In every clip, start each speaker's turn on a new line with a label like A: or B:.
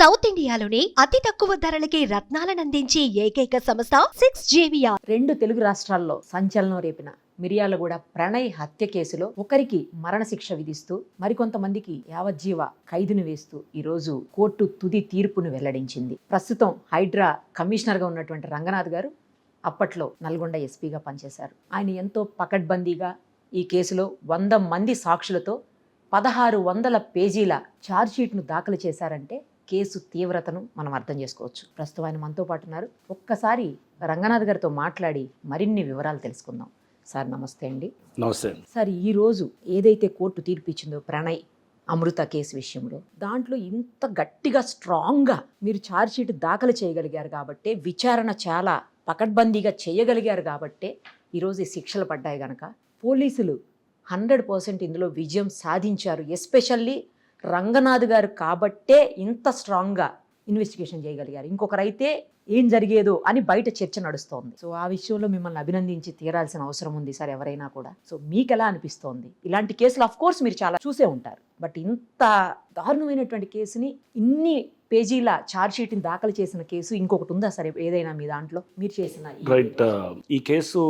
A: South ఇండియాలోనే అతి తక్కువ ధరలకి రత్నాలనందించే ఏకైక సంస్థ 6JVR.
B: 2 తెలుగు రాష్ట్రాల్లో సంచలనం రేపిన మిర్యాలగూడ ప్రణయ్ హత్య కేసులో ఒకరికి మరణశిక్ష విధిస్తూ మరికొంతమందికి యావజ్జీవ ఖైదును వేస్తూ ఈరోజు కోర్టు తుది తీర్పును వెల్లడించింది. ప్రస్తుతం హైడ్రా కమిషనర్గా ఉన్నటువంటి రంగనాథ్ గారు అప్పట్లో నల్గొండ ఎస్పీగా పనిచేశారు. ఆయన ఎంతో పకడ్బందీగా ఈ కేసులో 100 మంది సాక్షులతో 1600 పేజీల ఛార్జ్షీట్ను దాఖలు చేశారంటే కేసు తీవ్రతను మనం అర్థం చేసుకోవచ్చు. ప్రస్తుతం ఆయన మనతో పాటు ఉన్నారు. ఒక్కసారి రంగనాథ్ గారితో మాట్లాడి మరిన్ని వివరాలు తెలుసుకుందాం. సార్ నమస్తే అండి.
C: నమస్తే
B: సార్, ఈరోజు ఏదైతే కోర్టు తీర్పు ఇచ్చిందో ప్రణయ్ అమృత కేసు విషయంలో, దాంట్లో ఇంత గట్టిగా స్ట్రాంగ్గా మీరు ఛార్జ్షీట్ దాఖలు చేయగలిగారు కాబట్టే, విచారణ చాలా పకడ్బందీగా చేయగలిగారు కాబట్టే ఈరోజు ఈ శిక్షలు పడ్డాయి కనుక పోలీసులు 100% ఇందులో విజయం సాధించారు. ఎస్పెషల్లీ రంగనాథ్ గారు కాబట్టే ఇంత స్ట్రాంగ్గా ఇన్వెస్టిగేషన్ చేయగలిగారు. ఇంకొకరైతే ఏం జరిగేదో అని బయట చర్చ నడుస్తోంది. సో ఆ విషయంలో మిమ్మల్ని అభినందించి తీరాల్సిన అవసరం ఉంది సార్, ఎవరైనా కూడా. సో మీకు ఎలా అనిపిస్తోంది? ఇలాంటి కేసులు ఆఫ్ కోర్స్ మీరు చాలా చూసే ఉంటారు, బట్ ఇంత దారుణమైనటువంటి కేసుని, ఇన్ని పేజీల ఛార్జ్షీట్ని దాఖలు చేసిన కేసు ఇంకొకటి ఉందా సరే ఏదైనా మీ దాంట్లో మీరు చేసిన?
C: రైట్, ఈ కేసు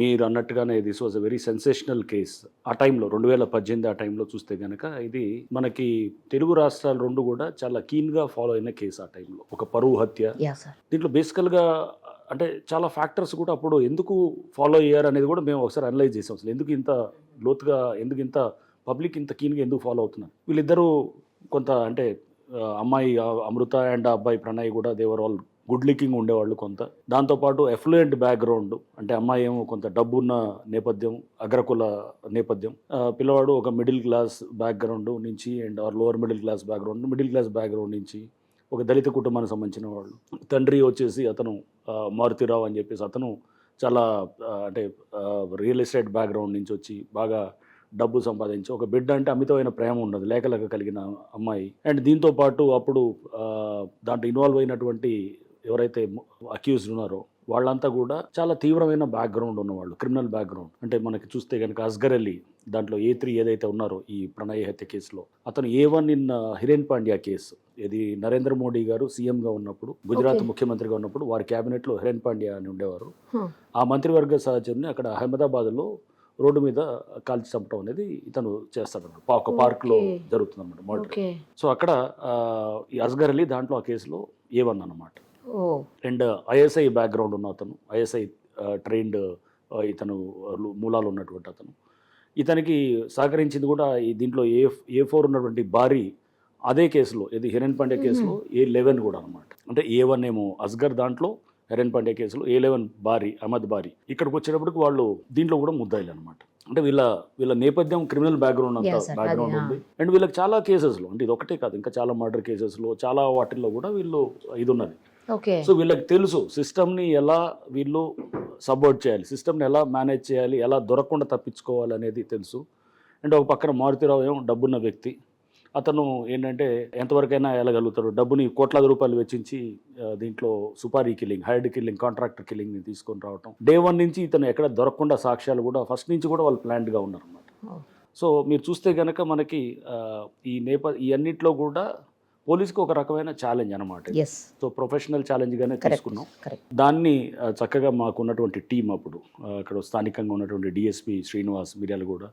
C: మీరు అన్నట్టుగానే this was a very sensational case. ఆ టైంలో 2018 ఆ టైంలో చూస్తే కనుక ఇది మనకి తెలుగు రాష్ట్రాలు రెండు కూడా చాలా కీన్గా ఫాలో అయిన కేసు. ఆ టైంలో ఒక పరువు హత్య. దీంట్లో బేసికల్గా అంటే చాలా ఫ్యాక్టర్స్ కూడా అప్పుడు ఎందుకు ఫాలో అయ్యారు అనేది కూడా మేము ఒకసారి అనలైజ్ చేసాం. అసలు ఎందుకు ఇంత లోతుగా, ఎందుకు ఇంత పబ్లిక్ ఇంత కీన్గా ఎందుకు ఫాలో అవుతున్నారు? వీళ్ళిద్దరూ కొంత అంటే అమ్మాయి అమృత అండ్ అబ్బాయి ప్రణయ్ కూడా దేవర్ ఆల్ గుడ్ లుకింగ్ ఉండేవాళ్ళు కొంత. దాంతోపాటు ఎఫ్లూయెంట్ బ్యాక్గ్రౌండ్, అంటే అమ్మాయి ఏమో కొంత డబ్బున్న నేపథ్యం, అగ్రకుల నేపథ్యం, పిల్లవాడు ఒక మిడిల్ క్లాస్ బ్యాక్గ్రౌండ్ నుంచి and or lower middle class background నుంచి ఒక దళిత కుటుంబానికి సంబంధించిన వాళ్ళు. తండ్రి వచ్చేసి అతను మారుతిరావు అని చెప్పేసి అతను చాలా అంటే రియల్ ఎస్టేట్ బ్యాక్గ్రౌండ్ నుంచి వచ్చి బాగా డబ్బు సంపాదించి, ఒక బిడ్డ అంటే అమితమైన ప్రేమ ఉండదు, లేకలేక కలిగిన అమ్మాయి. అండ్ దీంతో పాటు అప్పుడు దాంట్లో ఇన్వాల్వ్ అయినటువంటి ఎవరైతే అక్యూజ్డ్ ఉన్నారో వాళ్ళంతా కూడా చాలా తీవ్రమైన బ్యాక్గ్రౌండ్ ఉన్నవాళ్ళు, క్రిమినల్ బ్యాక్గ్రౌండ్. అంటే మనకి చూస్తే కనుక అస్గర్ అలీ దాంట్లో A3 ఏదైతే ఉన్నారో ఈ ప్రణయ్ హత్య కేసులో, అతను A1 in Hiren Pandya case. ఇది నరేంద్ర మోడీ గారు సీఎంగా ఉన్నప్పుడు, గుజరాత్ ముఖ్యమంత్రిగా ఉన్నప్పుడు వారి క్యాబినెట్లో హిరేన్ పాండ్యా అని ఉండేవారు. ఆ మంత్రివర్గ సహచరుని అక్కడ అహ్మదాబాద్లో రోడ్డు మీద కాల్చి చంపడం అనేది ఇతను చేస్తాడన్నమాట. ఒక పార్క్లో జరుగుతుందన్నమాట మర్డర్. సో అక్కడ ఈ అస్గర్ అలీ దాంట్లో ఆ కేసులో A1 అన్నమాట. అండ్ ISI బ్యాక్గ్రౌండ్ ఉన్న అతను, ISI ట్రైన్డ్ ఇతను మూలాలు ఉన్నటువంటి అతను. ఇతనికి సహకరించింది కూడా దీంట్లో A4 ఉన్నటువంటి భారీ అదే కేసులో, ఇది హిరణ్ పాండే కేసులో A11 కూడా అనమాట. అంటే A1 ఏమో అస్గర్, దాంట్లో హిరణ్ పాండే కేసులో A11 భారీ, అహ్మద్ భారీ. ఇక్కడికి వచ్చేటప్పటికి వాళ్ళు దీంట్లో కూడా ముద్దాయిలు అనమాట. అంటే వీళ్ళ నేపథ్యం క్రిమినల్ బ్యాక్గ్రౌండ్ అంతా బ్యాక్గ్రౌండ్ ఉంది. అండ్ వీళ్ళకి చాలా కేసెస్లో, అంటే ఇది ఒకటే కాదు, ఇంకా చాలా మర్డర్ కేసెస్లో చాలా వాటిల్లో కూడా వీళ్ళు ఇది ఉన్నది. సో వీళ్ళకి తెలుసు సిస్టమ్ని ఎలా వీళ్ళు సపోర్ట్ చేయాలి, సిస్టమ్ని ఎలా మేనేజ్ చేయాలి, ఎలా దొరకకుండా తప్పించుకోవాలి అనేది తెలుసు. అండ్ ఒక పక్కన మారుతిరావు ఏమో డబ్బున్న వ్యక్తి. అతను ఏంటంటే ఎంతవరకైనా వెళ్ళగలుగుతాడు, డబ్బుని కోట్లాది రూపాయలు వెచ్చించి దీంట్లో supari killing, hired killing, contractor కిల్లింగ్ని తీసుకొని రావటం. Day 1 నుంచి ఇతను ఎక్కడ దొరకకుండా సాక్ష్యాలు కూడా ఫస్ట్ నుంచి కూడా వాళ్ళు ప్లాన్డ్గా ఉన్నారన్నమాట. సో మీరు చూస్తే కనుక మనకి ఈ అన్నింటిలో కూడా పోలీస్కి ఒక రకమైన ఛాలెంజ్ అనమాట. సో ప్రొఫెషనల్ ఛాలెంజ్గానే తీసుకున్నాం దాన్ని. చక్కగా మాకున్నటువంటి టీం అప్పుడు అక్కడ స్థానికంగా ఉన్నటువంటి DSP శ్రీనివాస్ మిర్యాలగూడ,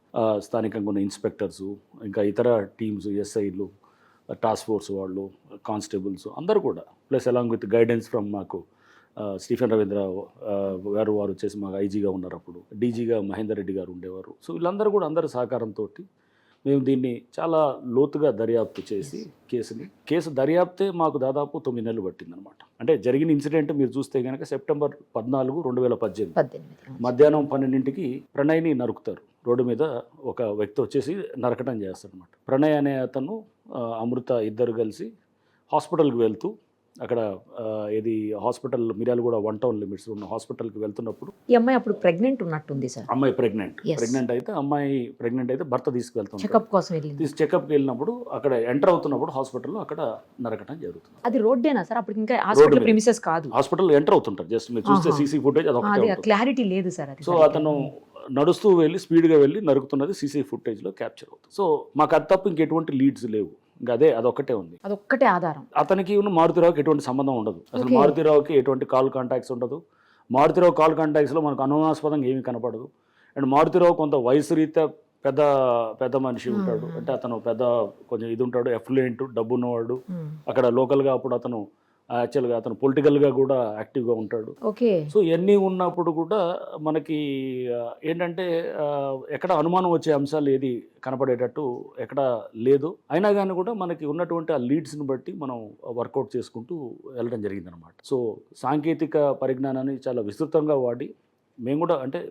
C: స్థానికంగా ఉన్న ఇన్స్పెక్టర్స్, ఇంకా ఇతర టీమ్స్, SIలు, టాస్క్ ఫోర్స్ వాళ్ళు, కానిస్టేబుల్స్ అందరూ కూడా, plus along with guidance from మాకు స్టీఫెన్ రవీంద్ర గారు, వారు వచ్చేసి మాకు IGగా ఉన్నారు, అప్పుడు DGగా మహేందర్ రెడ్డి గారు ఉండేవారు. సో వీళ్ళందరూ కూడా అందరి సహకారంతో మేము దీన్ని చాలా లోతుగా దర్యాప్తు చేసి కేసు దర్యాప్తే మాకు దాదాపు 9 నెలలు పట్టిందనమాట. అంటే జరిగిన ఇన్సిడెంట్ మీరు చూస్తే కనుక సెప్టెంబర్ 14, 2018 మధ్యాహ్నం 12ంటికి ప్రణయ్ని నరుకుతారు. రోడ్డు మీద ఒక వ్యక్తి వచ్చేసి నరకటం చేస్తాడు అనమాట. ప్రణయ్ అనే అతను, అమృత ఇద్దరు కలిసి హాస్పిటల్కి వెళ్తూ, అక్కడ ఇది హాస్పిటల్ మిర్యాలగూడ 1 టౌన్ లిమిట్స్ ఉన్న హాస్పిటల్కి వెళ్తున్నప్పుడు
B: ఈ అమ్మాయి అప్పుడు ప్రెగ్నెంట్ ఉన్నట్టుంది సార్.
C: అమ్మాయి ప్రెగ్నెంట్ అయితే భర్త తీసుకువెళ్తాం,
B: చెకప్ కోసం
C: చెకప్కి వెళ్ళినప్పుడు అక్కడ ఎంటర్ అవుతున్నప్పుడు హాస్పిటల్లో అక్కడ నరకటం జరుగుతుంది.
B: అది రోడ్డేనా సార్? అప్పటికి ఇంకా హాస్పిటల్ ప్రిమిసెస్ కాదు, హాస్పిటల్
C: ఎంటర్ అవుతుంటారు. జస్ట్ మీరు చూస్తే CC ఫుటేజ్
B: అది క్లారిటీ లేదు సార్.
C: సో అతను నడుస్తూ వెళ్ళి స్పీడ్గా వెళ్ళి నరుకుతున్నది CC ఫుటేజ్లో క్యాప్చర్ అవుతుంది. సో మాకు అది తప్ప ఇంకెటువంటి లీడ్స్ లేవు. ఇంకా అదొక్కటే ఉంది.
B: అదొక్కటే ఆధారం.
C: అతనికి మారుతిరావుకి ఎటువంటి సంబంధం ఉండదు అసలు.
B: Okay.
C: మారుతిరావుకి ఎటువంటి కాల్ కాంటాక్ట్స్ ఉండదు. మారుతిరావు కాల్ కాంటాక్ట్స్లో మనకు అనుమానాస్పదంగా ఏమీ కనపడదు. అండ్ మారుతిరావు కొంత వయసు రీత్యా పెద్ద పెద్ద మనిషి ఉంటాడు. అంటే అతను పెద్ద కొంచెం ఇది ఉంటాడు, ఎఫ్లూయెంట్, డబ్బు ఉన్నవాడు. అక్కడ లోకల్గా అప్పుడు అతను యాక్చువల్గా అతను పొలిటికల్గా కూడా యాక్టివ్గా ఉంటాడు.
B: ఓకే.
C: సో ఇవన్నీ ఉన్నప్పుడు కూడా మనకి ఏంటంటే ఎక్కడ అనుమానం వచ్చే అంశాలు ఏది కనపడేటట్టు ఎక్కడ లేదు. అయినా కానీ కూడా మనకి ఉన్నటువంటి ఆ లీడ్స్ని బట్టి మనం వర్కౌట్ చేసుకుంటూ వెళ్ళడం జరిగిందనమాట. సో సాంకేతిక పరిజ్ఞానాన్ని చాలా విస్తృతంగా వాడి మేము కూడా అంటే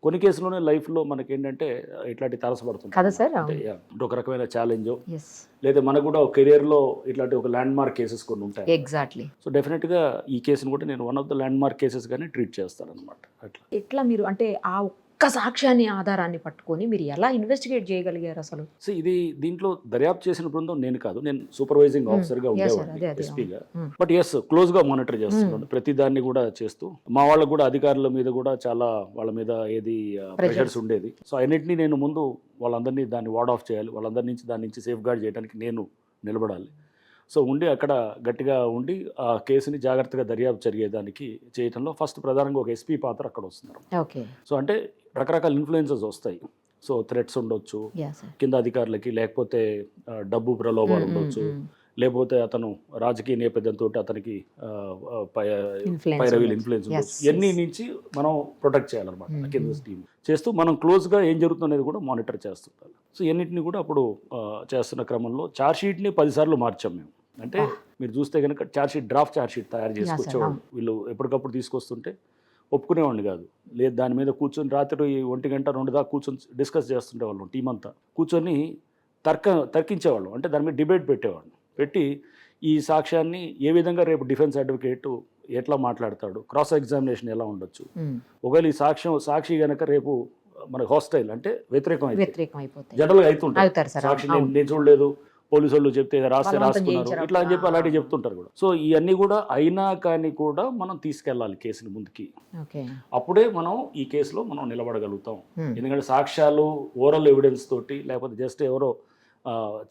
C: కొన్ని కేసులోనే లైఫ్లో మనకి ఏంటంటే ఇట్లాంటి తారసపడుతుంది
B: కదా సార్.
C: అంటే ఒక రకమైన ఛాలెంజ్
B: Yes.
C: లేదా మనకు కూడా కెరియర్లో ఇట్లాంటి ఒక ల్యాండ్ మార్క్ కేసెస్ కొన్ని ఉంటాయి.
B: ఎగ్జాక్ట్లీ.
C: సో డెఫినెట్గా ఈ కేసును కూడా నేను one of the land mark cases గానే ట్రీట్ చేస్తాను అనమాట. అట్లా
B: ఎట్లా మీరు అంటే ఆ ఒక్క సాక్ష్యాన్ని ఆధారాన్ని పట్టుకొని మీరు ఎలా ఇన్వెస్టిగేట్ చేయగలిగారు అసలు?
C: సో ఇది దీంట్లో దర్యాప్తు చేసిన బృందం నేను కాదు, నేను సూపర్వైజింగ్ ఆఫీసర్గా ఉండేవాడిని
B: అదే.
C: ఎస్పీగా. బట్ ఎస్ క్లోజ్గా మానిటర్ చేస్తున్నాను ప్రతి దాన్ని కూడా చేస్తూ. మా వాళ్ళకు కూడా అధికారుల మీద కూడా చాలా వాళ్ళ మీద ఏది ప్రెషర్స్ ఉండేది. సో అన్నింటినీ నేను ముందు వాళ్ళందరినీ దాన్ని వార్డ్ ఆఫ్ చేయాలి, వాళ్ళందరి నుంచి దాని నుంచి సేఫ్ గార్డ్ చేయడానికి నేను నిలబడాలి. సో ఉండి అక్కడ గట్టిగా ఉండి ఆ కేసుని జాగ్రత్తగా దర్యాప్తు జరిగేదానికి చేయడంలో ఫస్ట్ ప్రధానంగా ఒక ఎస్పీ పాత్ర అక్కడ వస్తున్నారు.
B: ఓకే.
C: సో అంటే రకరకాల ఇన్ఫ్లుయెన్సెస్ వస్తాయి. సో థ్రెట్స్ ఉండొచ్చు కింద అధికారులకి, లేకపోతే డబ్బు ప్రలోభాలు ఉండొచ్చు, లేకపోతే అతను రాజకీయ నేపథ్యంతో అతనికి పైరవీలు ఇన్ఫ్లుయెన్స్ ఉండొచ్చు. ఇవన్నీ నుంచి మనం ప్రొటెక్ట్ చేయాలన్నమాట కింద టీమ్ చేస్తూ మనం క్లోజ్గా ఏం జరుగుతుందనేది కూడా మానిటర్ చేస్తుంటారు. సో ఇవన్నింటినీ కూడా అప్పుడు చేస్తున్న క్రమంలో ఛార్జ్షీట్ని 10 సార్లు మార్చాం మేము. అంటే మీరు చూస్తే కనుక ఛార్జ్షీట్ డ్రాఫ్ట్ ఛార్జ్షీట్ తయారు చేసుకొచ్చేవాళ్ళు. వీళ్ళు ఎప్పటికప్పుడు తీసుకొస్తుంటే ఒప్పుకునేవాడిని కాదు. లేదు దాని మీద కూర్చొని రాత్రి 1 గంట 2 దాకా కూర్చొని డిస్కస్ చేస్తుండేవాళ్ళం. టీం అంతా కూర్చొని తర్కించేవాళ్ళం. అంటే దాని మీద డిబేట్ పెట్టేవాళ్ళం. పెట్టి ఈ సాక్ష్యాన్ని ఏ విధంగా రేపు డిఫెన్స్ అడ్వకేట్ ఎట్లా మాట్లాడతాడు, క్రాస్ ఎగ్జామినేషన్ ఎలా ఉండొచ్చు, ఒకవేళ ఈ సాక్షి కనుక రేపు మన హాస్టైల్ అంటే వ్యతిరేకం అయిపోతుంది. జనరల్గా అవుతుంటారు సాక్షి నేను చూడలేదు, పోలీసు వాళ్ళు చెప్తే రాసుకున్నారు ఇట్లా అని చెప్పి అలాంటివి చెప్తుంటారు కూడా. సో ఇవన్నీ కూడా అయినా కానీ కూడా మనం తీసుకెళ్ళాలి కేసుని ముందుకి. అప్పుడే మనం ఈ కేసులో మనం నిలబడగలుగుతాం. ఎందుకంటే సాక్ష్యాలు ఓరల్ ఎవిడెన్స్ తోటి లేకపోతే జస్ట్ ఎవరో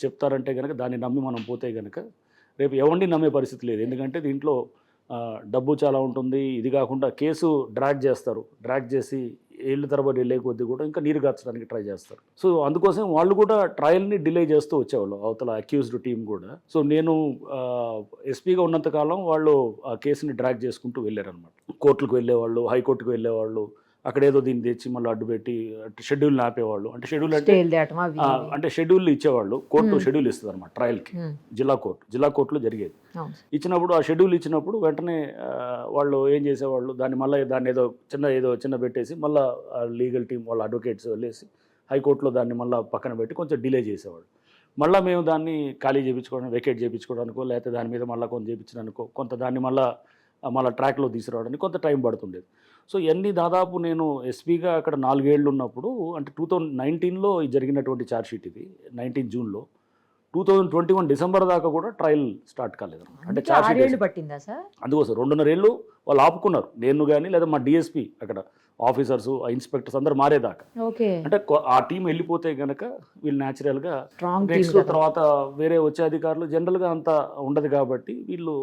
C: చెప్తారంటే కనుక దాన్ని నమ్మి మనం పోతే కనుక రేపు ఎవరిని నమ్మే పరిస్థితి లేదు. ఎందుకంటే దీంట్లో డబ్బు చాలా ఉంటుంది. ఇది కాకుండా కేసు డ్రాగ్ చేసి ఏళ్ళ తరబడి వెళ్ళే కొద్దీ కూడా ఇంకా నీరు గార్చడానికి ట్రై చేస్తారు. సో అందుకోసం వాళ్ళు కూడా ట్రయల్ని డిలే చేస్తూ వచ్చేవాళ్ళు అవతల అక్యూజ్డ్ టీం కూడా. సో నేను ఎస్పీగా ఉన్నంతకాలం వాళ్ళు ఆ కేసుని డ్రాగ్ చేసుకుంటూ వెళ్ళారనమాట. కోర్టులకు వెళ్ళేవాళ్ళు, హైకోర్టుకు వెళ్ళేవాళ్ళు, అక్కడేదో దీన్ని తెచ్చి మళ్ళీ అడ్డుపెట్టి షెడ్యూల్ని ఆపేవాళ్ళు. అంటే షెడ్యూల్ అంటే షెడ్యూల్ ఇచ్చేవాళ్ళు. కోర్టు షెడ్యూల్ ఇస్తుంది అనమాట ట్రయల్కి. జిల్లా కోర్టులో జరిగేది. ఇచ్చినప్పుడు ఆ షెడ్యూల్ ఇచ్చినప్పుడు వెంటనే వాళ్ళు ఏం చేసేవాళ్ళు, దాన్ని ఏదో చిన్న పెట్టేసి మళ్ళీ లీగల్ టీం వాళ్ళ అడ్వకేట్స్ వెళ్ళేసి హైకోర్టులో దాన్ని మళ్ళీ పక్కన పెట్టి కొంచెం డిలే చేసేవాళ్ళు. మళ్ళీ మేము దాన్ని ఖాళీ చేయించుకోవడానికి, వెకేట్ చేయించుకోవడానికో లేకపోతే దాని మీద మళ్ళీ కొంత చేయించడానికో కొంత దాన్ని మళ్ళీ ట్రాక్లో తీసుకురావడానికి కొంత టైం పడుతుండేది. సో ఇవన్నీ దాదాపు నేను ఎస్పీగా అక్కడ 4 ఏళ్ళు ఉన్నప్పుడు, అంటే 2019లో జరిగినటువంటి ఛార్జ్షీట్ ఇది, 19 జూన్లో. 2021 డిసెంబర్ దాకా కూడా ట్రయల్ స్టార్ట్ కాలేదు. అంటే ఛార్జ్షీట్
B: పట్టిందా సార్? అందుకోసం
C: 2.5 ఏళ్ళు వాళ్ళు ఆపుకున్నారు. నేను కానీ లేదా మా డిఎస్పీ అక్కడ ఆఫీసర్స్, ఇన్స్పెక్టర్స్ అందరు మారేదాకా. అంటే ఆ టీం వెళ్ళిపోతే కనుక వీళ్ళు న్యాచురల్గా నెక్స్ట్ తర్వాత వేరే వచ్చే అధికారులు జనరల్గా అంత ఉండదు కాబట్టి వీళ్ళు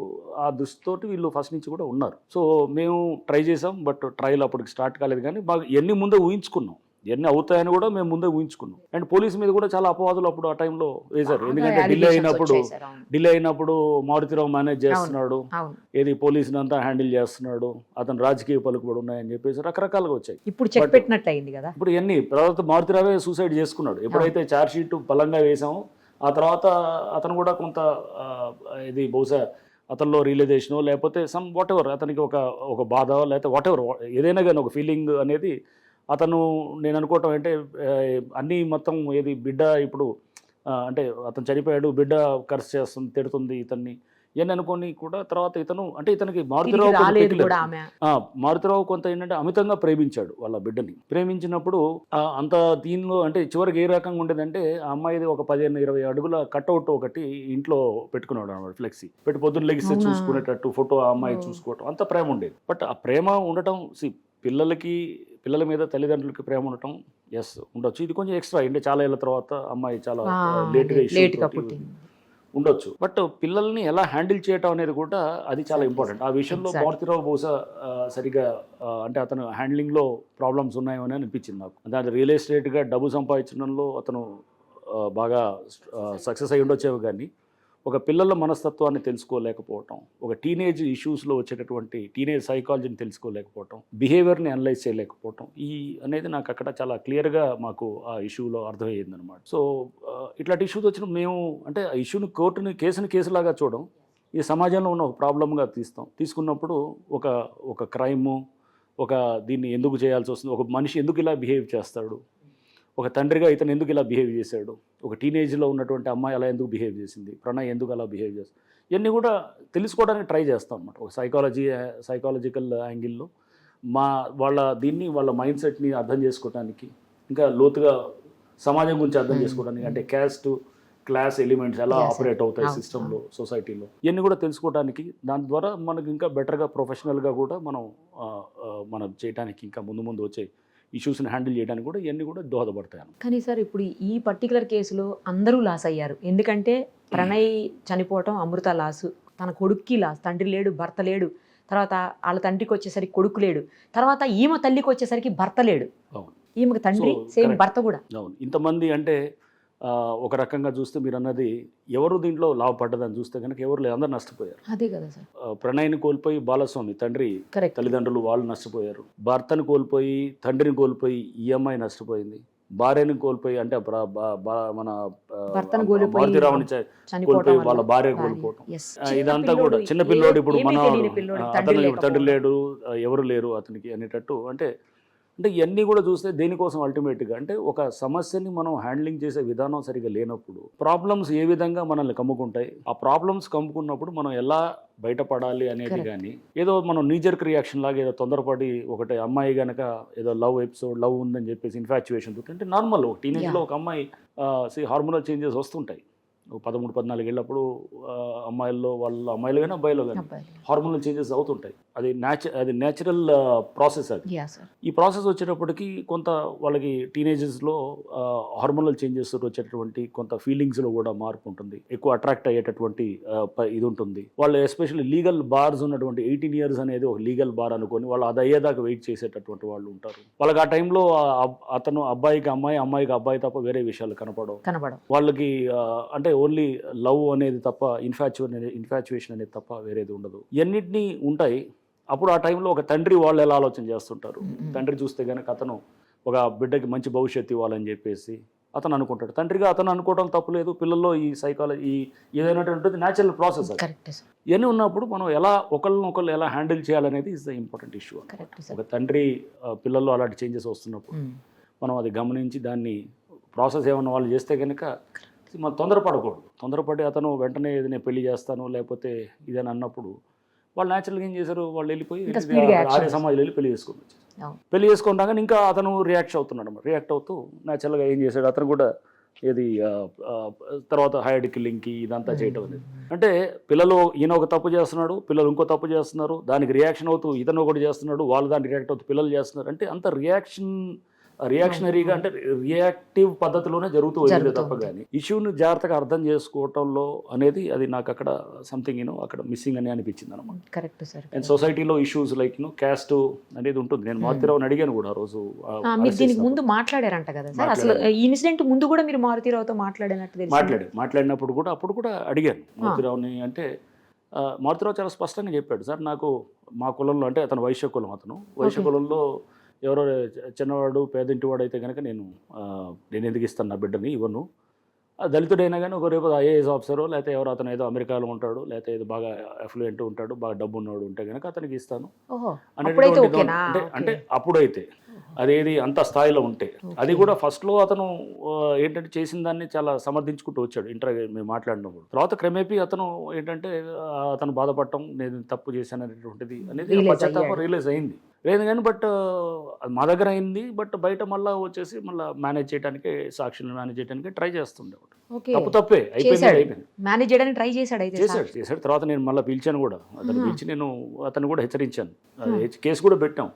C: ఆ దృష్టితోటి వీళ్ళు ఫస్ట్ నుంచి కూడా ఉన్నారు. సో మేము ట్రై చేసాం. బట్ ట్రయల్ అప్పటికి స్టార్ట్ కాలేదు. కానీ బాగా ఎన్ని ముందే ఊహించుకున్నాం, ఇవన్నీ అవుతాయని కూడా మేము ముందే ఊహించుకున్నాం. అండ్ పోలీసు మీద కూడా చాలా అపవాదులు అప్పుడు ఆ టైంలో వేశారు. ఎందుకంటే డిలే అయినప్పుడు మారుతిరావు మేనేజ్ చేస్తున్నాడు, ఏది పోలీసుని అంతా హ్యాండిల్ చేస్తున్నాడు, అతను రాజకీయ పలుకుబడి ఉన్నాయని చెప్పేసి రకరకాలుగా వచ్చాయి.
B: ఇప్పుడు చెక్ పెట్టినట్టు అయింది కదా.
C: ఇప్పుడు ఇవన్నీ తర్వాత మారుతిరావే సూసైడ్ చేసుకున్నాడు. ఎప్పుడైతే ఛార్జ్ షీట్ బలంగా వేసామో ఆ తర్వాత అతను కూడా కొంత ఇది బహుశా అతనిలో రియలైజేషనో లేకపోతే సమ్ వాట్ ఎవర్ అతనికి ఒక బాధ లేకపోతే వాట్ ఎవర్ ఏదైనా కానీ ఒక ఫీలింగ్ అనేది అతను, నేను అనుకోవటం అంటే అన్నీ మొత్తం ఏది బిడ్డ ఇప్పుడు అంటే అతను చనిపోయాడు, బిడ్డ కర్స్ చేస్తుంది, తిడుతుంది ఇతన్ని, ఇవన్నీ అనుకొని కూడా తర్వాత ఇతనికి మారుతిరావు కొంత ఏంటంటే అమితంగా ప్రేమించాడు వాళ్ళ బిడ్డని. ప్రేమించినప్పుడు అంత దీనిలో అంటే చివరికి ఏ రకంగా ఉండేదంటే ఆ అమ్మాయిది ఒక 15-20 అడుగుల కట్అవుట్ ఒకటి ఇంట్లో పెట్టుకున్నాడు అన్నమాట, ఫ్లెక్సీ పెట్టి పొద్దున్న లెగిస్తే చూసుకునేటట్టు ఫోటో ఆ అమ్మాయి చూసుకోవటం, అంత ప్రేమ ఉండేది. బట్ ఆ ప్రేమ ఉండటం పిల్లల మీద తల్లిదండ్రులకి ప్రేమ ఉండటం ఉండొచ్చు. ఇది కొంచెం ఎక్స్ట్రా అంటే చాలా ఏళ్ళ తర్వాత అమ్మాయి చాలా లేట్గా ఉండొచ్చు. బట్ పిల్లల్ని ఎలా హ్యాండిల్ చేయటం అనేది కూడా అది చాలా ఇంపార్టెంట్. ఆ విషయంలో
B: Exactly.
C: మారుతిరావు బహుశా సరిగా అంటే అతను హ్యాండ్లింగ్లో ప్రాబ్లమ్స్ ఉన్నాయని అనిపించింది నాకు. అంటే రియల్ ఎస్టేట్గా డబ్బు సంపాదించడంలో అతను బాగా సక్సెస్ అయి ఉండొచ్చేవి, కానీ ఒక పిల్లల మనస్తత్వాన్ని తెలుసుకోలేకపోవటం, ఒక టీనేజ్ ఇష్యూస్లో వచ్చేటటువంటి టీనేజ్ సైకాలజీని తెలుసుకోలేకపోవటం, బిహేవియర్ని అనలైజ్ చేయలేకపోవటం, ఈ అనేది నాకు అక్కడ చాలా క్లియర్గా మాకు ఆ ఇష్యూలో అర్థమయ్యింది అనమాట. సో ఇట్లాంటి ఇష్యూస్ వచ్చినప్పుడు మేము అంటే ఆ ఇష్యూని కేసుని కేసులాగా చూడడం, ఈ సమాజంలో ఉన్న ఒక ప్రాబ్లమ్గా తీసుకున్నప్పుడు ఒక క్రైము, దీన్ని ఎందుకు చేయాల్సి వస్తుంది, ఒక మనిషి ఎందుకు ఇలా బిహేవ్ చేస్తాడు, ఒక తండ్రిగా ఇతను ఎందుకు ఇలా బిహేవ్ చేశాడు, ఒక టీనేజ్లో ఉన్నటువంటి అమ్మాయి అలా ఎందుకు బిహేవ్ చేసింది, ప్రణయ్ ఎందుకు అలా బిహేవ్ చేస్తుంది, ఇవన్నీ కూడా తెలుసుకోవడానికి ట్రై చేస్తాం అన్నమాట. ఒక సైకాలజికల్ యాంగిల్లో వాళ్ళ మైండ్ సెట్ని అర్థం చేసుకోవడానికి, ఇంకా లోతుగా సమాజం గురించి అర్థం చేసుకోవడానికి, అంటే క్యాస్ట్ క్లాస్ ఎలిమెంట్స్ ఎలా ఆపరేట్ అవుతాయి సిస్టంలో, సొసైటీలో, ఇవన్నీ కూడా తెలుసుకోవడానికి, దాని ద్వారా మనకు ఇంకా బెటర్గా ప్రొఫెషనల్గా కూడా మనం చేయడానికి, ఇంకా ముందు వచ్చే ఇష్యూస్ని హ్యాండిల్ చేయడానికి కూడా ఇవన్నీ కూడా దోహదపడతాయి.
B: కానీ సార్ ఇప్పుడు ఈ పర్టికులర్ కేసులో అందరూ లాస్ అయ్యారు. ఎందుకంటే ప్రణయ్ చనిపోవటం అమృత లాసు, తన కొడుక్కి లాస్, తండ్రి లేడు, భర్త లేడు, తర్వాత వాళ్ళ తండ్రికి వచ్చేసరికి కొడుకు లేడు, తర్వాత ఈమె తల్లికి వచ్చేసరికి భర్త లేడు, ఈమెకు తండ్రి సేమ్ భర్త కూడా.
C: అవును, ఇంతమంది అంటే ఒక రకంగా చూస్తే మీరు అన్నది ఎవరు దీంట్లో లాభపడ్డదని చూస్తే కనుక ఎవరు లేదు, అందరు నష్టపోయారు.
B: అదే కదా సార్.
C: ప్రణయ్ని కోల్పోయి బాలస్వామి తండ్రి తల్లిదండ్రులు వాళ్ళు నష్టపోయారు, భర్తను కోల్పోయి తండ్రిని కోల్పోయి ఈ అమ్మాయి నష్టపోయింది, భార్యని కోల్పోయి అంటే మన మారుతిరావుని కోల్పోయి వాళ్ళ భార్య కోల్పోవటం, ఇదంతా కూడా చిన్న పిల్లోడు, ఇప్పుడు అతను తండ్రి లేడు, ఎవరు లేరు అతనికి అనేటట్టు. అంటే ఇవన్నీ కూడా చూస్తే దేనికోసం అల్టిమేట్గా అంటే ఒక సమస్యని మనం హ్యాండ్లింగ్ చేసే విధానం సరిగా లేనప్పుడు ప్రాబ్లమ్స్ ఏ విధంగా మనల్ని కమ్ముకుంటాయి, ఆ ప్రాబ్లమ్స్ కమ్ముకున్నప్పుడు మనం ఎలా బయటపడాలి అనేది, కానీ ఏదో మనం నీజర్క్ రియాక్షన్ లాగా ఏదో తొందరపడి ఒకటి అమ్మాయి కనుక ఏదో లవ్ ఉందని చెప్పేసి ఇన్ఫాచ్యుయేషన్ తోటి, అంటే నార్మల్ టీనేజ్లో ఒక అమ్మాయి హార్మోనల్ చేంజెస్ వస్తుంటాయి. 13-14 ఏళ్ళప్పుడు అమ్మాయిల్లో అమ్మాయిలు కానీ అబ్బాయిలో కానీ హార్మోనల్ చేంజెస్ అవుతుంటాయి. అది న్యాచురల్ ప్రాసెస్. అది ఈ ప్రాసెస్ వచ్చేటప్పటికి కొంత వాళ్ళకి టీనేజెస్లో హార్మోనల్ చేంజెస్ వచ్చేటటువంటి కొంత ఫీలింగ్స్లో కూడా మార్పు ఉంటుంది, ఎక్కువ అట్రాక్ట్ అయ్యేటటువంటి ఇది ఉంటుంది. వాళ్ళు ఎస్పెషల్లీ లీగల్ బార్స్ ఉన్నటువంటి 18 years అనేది ఒక లీగల్ బార్ అనుకొని వాళ్ళు అది అయ్యేదాకా వెయిట్ చేసేటటువంటి వాళ్ళు ఉంటారు. వాళ్ళకి ఆ టైంలో అతను అబ్బాయికి అమ్మాయి, అమ్మాయికి అబ్బాయి తప్ప వేరే విషయాలు కనపడవు వాళ్ళకి. అంటే ఓన్లీ లవ్ అనేది తప్ప, ఇన్ఫాచ్యుయేషన్ అనేది తప్ప వేరేది ఉండదు. ఇవన్నిటినీ ఉంటాయి. అప్పుడు ఆ టైంలో ఒక తండ్రి వాళ్ళు ఎలా ఆలోచన చేస్తుంటారు, తండ్రి చూస్తే కనుక అతను ఒక బిడ్డకి మంచి భవిష్యత్తు ఇవ్వాలని చెప్పేసి అతను అనుకుంటాడు. తండ్రిగా అతను అనుకోవడం తప్పులేదు, పిల్లల్లో ఈ సైకాలజీ ఏదైనటువంటి న్యాచురల్ ప్రాసెస్. ఇవన్నీ ఉన్నప్పుడు మనం ఒకళ్ళు ఎలా హ్యాండిల్ చేయాలనేది ఇస్ ద ఇంపార్టెంట్ ఇష్యూ. ఒక తండ్రి పిల్లల్లో అలాంటి చేంజెస్ వస్తున్నప్పుడు మనం అది గమనించి దాన్ని ప్రాసెస్ ఏమన్నా వాళ్ళు చేస్తే కనుక మనం తొందరపడి అతను వెంటనే ఏదైనా పెళ్లి చేస్తాను లేకపోతే ఇదని అన్నప్పుడు వాళ్ళు న్యాచురల్గా ఏం చేశారు, వాళ్ళు వెళ్ళిపోయి ఆర్య సమాజంలో వెళ్ళి పెళ్లి చేసుకుంటాగా ఇంకా అతను రియాక్ట్ అవుతూ న్యాచురల్గా ఏం చేశాడు, అతను కూడా తర్వాత హైడ్ కిల్లింగ్కి ఇదంతా చేయటం అనేది. అంటే పిల్లలు ఈయన ఒక తప్పు చేస్తున్నాడు, పిల్లలు ఇంకో తప్పు చేస్తున్నారు, దానికి రియాక్షన్ అవుతూ ఇతను ఒకటి చేస్తున్నాడు, వాళ్ళు దానికి రియాక్ట్ అవుతూ పిల్లలు చేస్తున్నారు. అంటే అంత రియాక్షనరీగా అంటే రియాక్టివ్ పద్ధతిలోనే జరుగుతూ వచ్చింది తప్ప కానీ ఇష్యూని జాగ్రత్తగా అర్థం చేసుకోవటంలో అనేది అది నాకు అక్కడ సంథింగ్ అక్కడ మిస్సింగ్ అని అనిపించింది అనమాట.
B: Correct sir.
C: అండ్ సొసైటీలో ఇష్యూస్ లైక్ క్యాస్ట్ అనేది ఉంటుంది. నేను మారుతిరావుని అడిగాను కూడా ఆ రోజు.
B: మీరు దీనికి ముందు మాట్లాడారంట కదా సార్, అసలు ఈ ఇన్సిడెంట్ ముందు కూడా మీరు మారుతిరావుతో మాట్లాడినట్టు
C: మాట్లాడినప్పుడు కూడా అప్పుడు కూడా అడిగాను మారుతిరావుని. అంటే మారుతిరావు చాలా స్పష్టంగా చెప్పాడు, సార్ నాకు మా కులంలో, అంటే అతను వైశ్య కులం, వైశ్య కులంలో ఎవరో చిన్నవాడు పేదింటివాడు అయితే కనుక నేను ఎందుకు ఇస్తాను నా బిడ్డని, ఇవ్వను. దళితుడైనా కానీ ఒక రేపు ఐఏఎస్ ఆఫీసరు లేకపోతే ఎవరు అతను ఏదో అమెరికాలో ఉంటాడు లేకపోతే ఏదో బాగా అఫ్లూయెంట్ ఉంటాడు, బాగా డబ్బు ఉన్నవాడు ఉంటే కనుక అతనికి ఇస్తాను అనేటువంటి. అంటే అప్పుడైతే అదేది అంత స్థాయిలో ఉంటే, అది కూడా ఫస్ట్లో అతను ఏంటంటే చేసిన దాన్ని చాలా సమర్థించుకుంటూ వచ్చాడు మేము మాట్లాడినప్పుడు. తర్వాత క్రమేపీ అతను ఏంటంటే అతను బాధపడటం, నేను తప్పు చేశాను అనేటువంటిది అనేది పశ్చాత్తాపం రియలైజ్ అయింది లేదు కానీ, బట్ మా దగ్గర అయింది. బట్ బయట మళ్ళీ వచ్చేసి మళ్ళీ మేనేజ్ చేయడానికి, సాక్షులను మేనేజ్ చేయడానికి ట్రై చేస్తుండేవాడు. తప్పే అయిపోయింది,
B: మేనేజ్ చేయడానికి ట్రై
C: చేశాడు. తర్వాత నేను మళ్ళీ పిలిచాను కూడా, పిలిచి నేను అతను కూడా హెచ్చరించాను, కేసు కూడా పెట్టాం.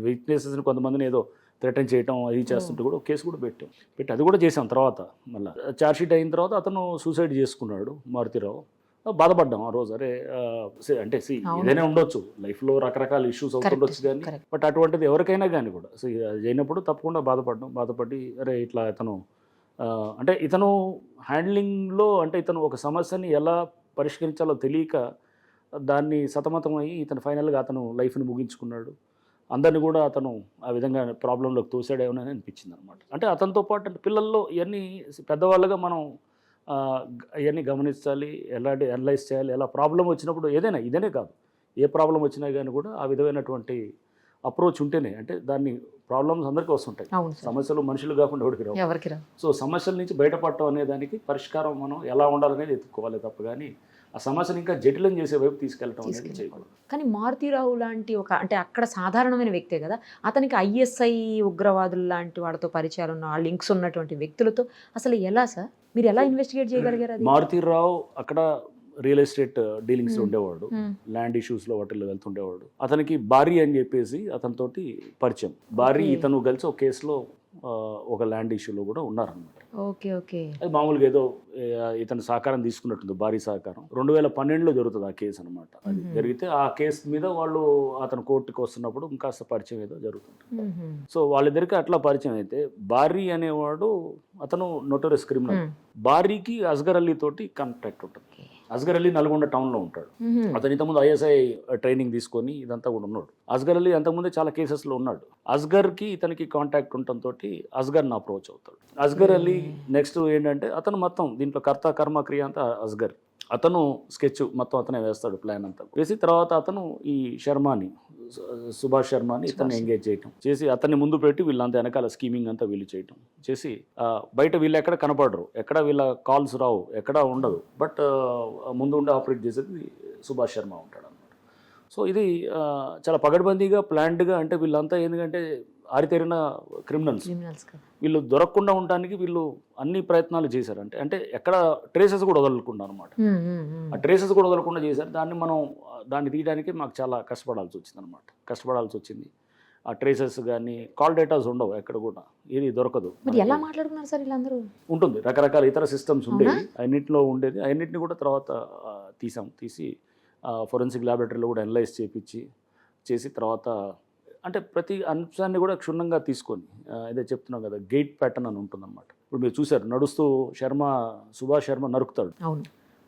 C: విట్నెసెస్ని కొంతమందిని ఏదో థ్రెటన్ చేయటం అది చేస్తుంటే కూడా ఒక కేసు కూడా పెట్టి అది కూడా చేసాం. తర్వాత మళ్ళీ ఛార్జ్షీట్ అయిన తర్వాత అతను సూసైడ్ చేసుకున్నాడు మారుతిరావు. బాధపడ్డాం ఆ రోజు. అరే అంటే ఏదైనా ఉండొచ్చు లైఫ్లో, రకరకాల ఇష్యూస్ అవుతుండొచ్చు కానీ, బట్ అటువంటిది ఎవరికైనా కానీ కూడా అది అయినప్పుడు తప్పకుండా బాధపడి అరే ఇట్లా ఇతను అంటే ఇతను హ్యాండ్లింగ్లో అంటే ఇతను ఒక సమస్యని ఎలా పరిష్కరించాలో తెలియక దాన్ని సతమతమయ్యి ఇతను ఫైనల్గా అతను లైఫ్ని ముగించుకున్నాడు. అందరిని కూడా అతను ఆ విధంగా ప్రాబ్లంలోకి తోసాడేమని అనిపించింది అనమాట. అంటే అతనితో పాటు అంటే పిల్లల్లో ఇవన్నీ పెద్దవాళ్ళుగా మనం ఇవన్నీ గమనించాలి, ఎలాంటి అనలైజ్ చేయాలి. ఎలా ప్రాబ్లం వచ్చినప్పుడు ఏదైనా ఇదనే కాదు, ఏ ప్రాబ్లం వచ్చినా కానీ కూడా ఆ విధమైనటువంటి అప్రోచ్ ఉంటేనే అంటే దాన్ని ప్రాబ్లమ్స్ అందరికీ వస్తుంటాయి. సమస్యలు మనుషులు కాకుండా ఎవరికి రావు. సో సమస్యల నుంచి బయటపడటం అనే దానికి పరిష్కారం మనం ఎలా ఉండాలనేది ఎత్తుక్కోవాలి తప్ప కానీ ఆ సమస్యను ఇంకా జటిలం చేసే వైపు తీసుకెళ్ళటం అనేది చేయకూడదు.
B: కానీ మారుతీరావు లాంటి ఒక అంటే అక్కడ సాధారణమైన వ్యక్తే కదా, అతనికి ఐఎస్ఐ ఉగ్రవాదులు లాంటి వాళ్ళతో పరిచయాలు ఉన్న లింక్స్ ఉన్నటువంటి వ్యక్తులతో అసలు ఎలా సార్ మీరు ఎలా ఇన్వెస్టిగేట్ చేయగలిగారు?
C: మారుతీరావు అక్కడ రియల్ ఎస్టేట్ డీలింగ్స్ ఉండేవాడు, ల్యాండ్ ఇష్యూస్లో వాటిల్లో వెళ్తుండేవాడు. అతనికి భారీ అని చెప్పేసి అతనితోటి పరిచయం. భారీ ఇతను కలిసి ఒక కేసులో ఒక ల్యాండ్ ఇష్యూలో కూడా ఉన్నారన్నమాట. అది మామూలుగా ఏదో ఇతను సహకారం తీసుకున్నట్టుంది, భారీ సహకారం. 2012లో జరుగుతుంది ఆ కేసు అనమాట. అది జరిగితే ఆ కేసు మీద వాళ్ళు అతను కోర్టుకి వస్తున్నప్పుడు ఇంకాస్త పరిచయం ఏదో జరుగుతుంది. సో వాళ్ళిద్దరికి అట్లా పరిచయం అయితే భారీ అనేవాడు అతను నోటోరియస్ క్రిమినల్. భారీకి అస్గర్ అలీ తోటి కాంటాక్ట్ ఉంటుంది. అస్గర్ అలీ నల్గొండ టౌన్లో ఉంటాడు. అతను ఇంతకుముందు ఐఎస్ఐ ట్రైనింగ్ తీసుకొని ఇదంతా కూడా ఉన్నాడు. అస్గర్ అలీ అంతకుముందే చాలా కేసెస్లో ఉన్నాడు. అస్గర్కి ఇతనికి కాంటాక్ట్ ఉండటంతో అస్గర్ని అప్రోచ్ అవుతాడు. అస్గర్ అలీ నెక్స్ట్ ఏంటంటే అతను మొత్తం దీంట్లో కర్త కర్మ క్రియ అంతా అస్గర్. అతను స్కెచ్ మొత్తం అతనే వేస్తాడు, ప్లాన్ అంతా వేసి తర్వాత అతను ఈ శర్మని సుభాష్ శర్మని ఇతన్ని ఎంగేజ్ చేయటం చేసి అతన్ని ముందు పెట్టి వీళ్ళంతా వెనకాల స్కీమింగ్ అంతా వీళ్ళు చేయటం చేసి బయట వీళ్ళు ఎక్కడ కనపడరు, ఎక్కడ వీళ్ళ కాల్స్ రావు, ఎక్కడ ఉండదు. బట్ ముందు ఉండి ఆపరేట్ చేసేది సుభాష్ శర్మ ఉంటాడు అన్నమాట. సో ఇది చాలా పగడ్బందీగా ప్లాన్డ్గా అంటే వీళ్ళంతా ఎందుకంటే ఆరితేరిన క్రిమినల్స్. వీళ్ళు దొరకకుండా ఉండడానికి వీళ్ళు అన్ని ప్రయత్నాలు చేశారు. అంటే ఎక్కడ ట్రేసెస్ కూడా వదలకుండా అనమాట. ఆ ట్రేసెస్ కూడా వదలకుండా చేశారు. దాన్ని తీయడానికి మాకు చాలా కష్టపడాల్సి వచ్చింది. ఆ ట్రేసెస్ కానీ కాల్ డేటాస్ ఉండవు, ఎక్కడ కూడా ఏది దొరకదు.
B: ఎలా మాట్లాడుకున్నారు సార్ వీళ్ళందరూ?
C: ఉంటుంది, రకరకాల ఇతర సిస్టమ్స్ ఉండేవి, అన్నింటిలో ఉండేది. అన్నింటినీ కూడా తర్వాత తీసి ఫోరెన్సిక్ ల్యాబొరేటరీలో కూడా అనలైజ్ చేసి తర్వాత అంటే ప్రతి అంశాన్ని కూడా క్షుణ్ణంగా తీసుకొని ఇదే చెప్తున్నాం కదా, గేట్ ప్యాటర్న్ అని ఉంటుందన్నమాట. ఇప్పుడు మీరు చూసారు, నడుస్తూ సుభాష్ శర్మ నరుకుతాడు.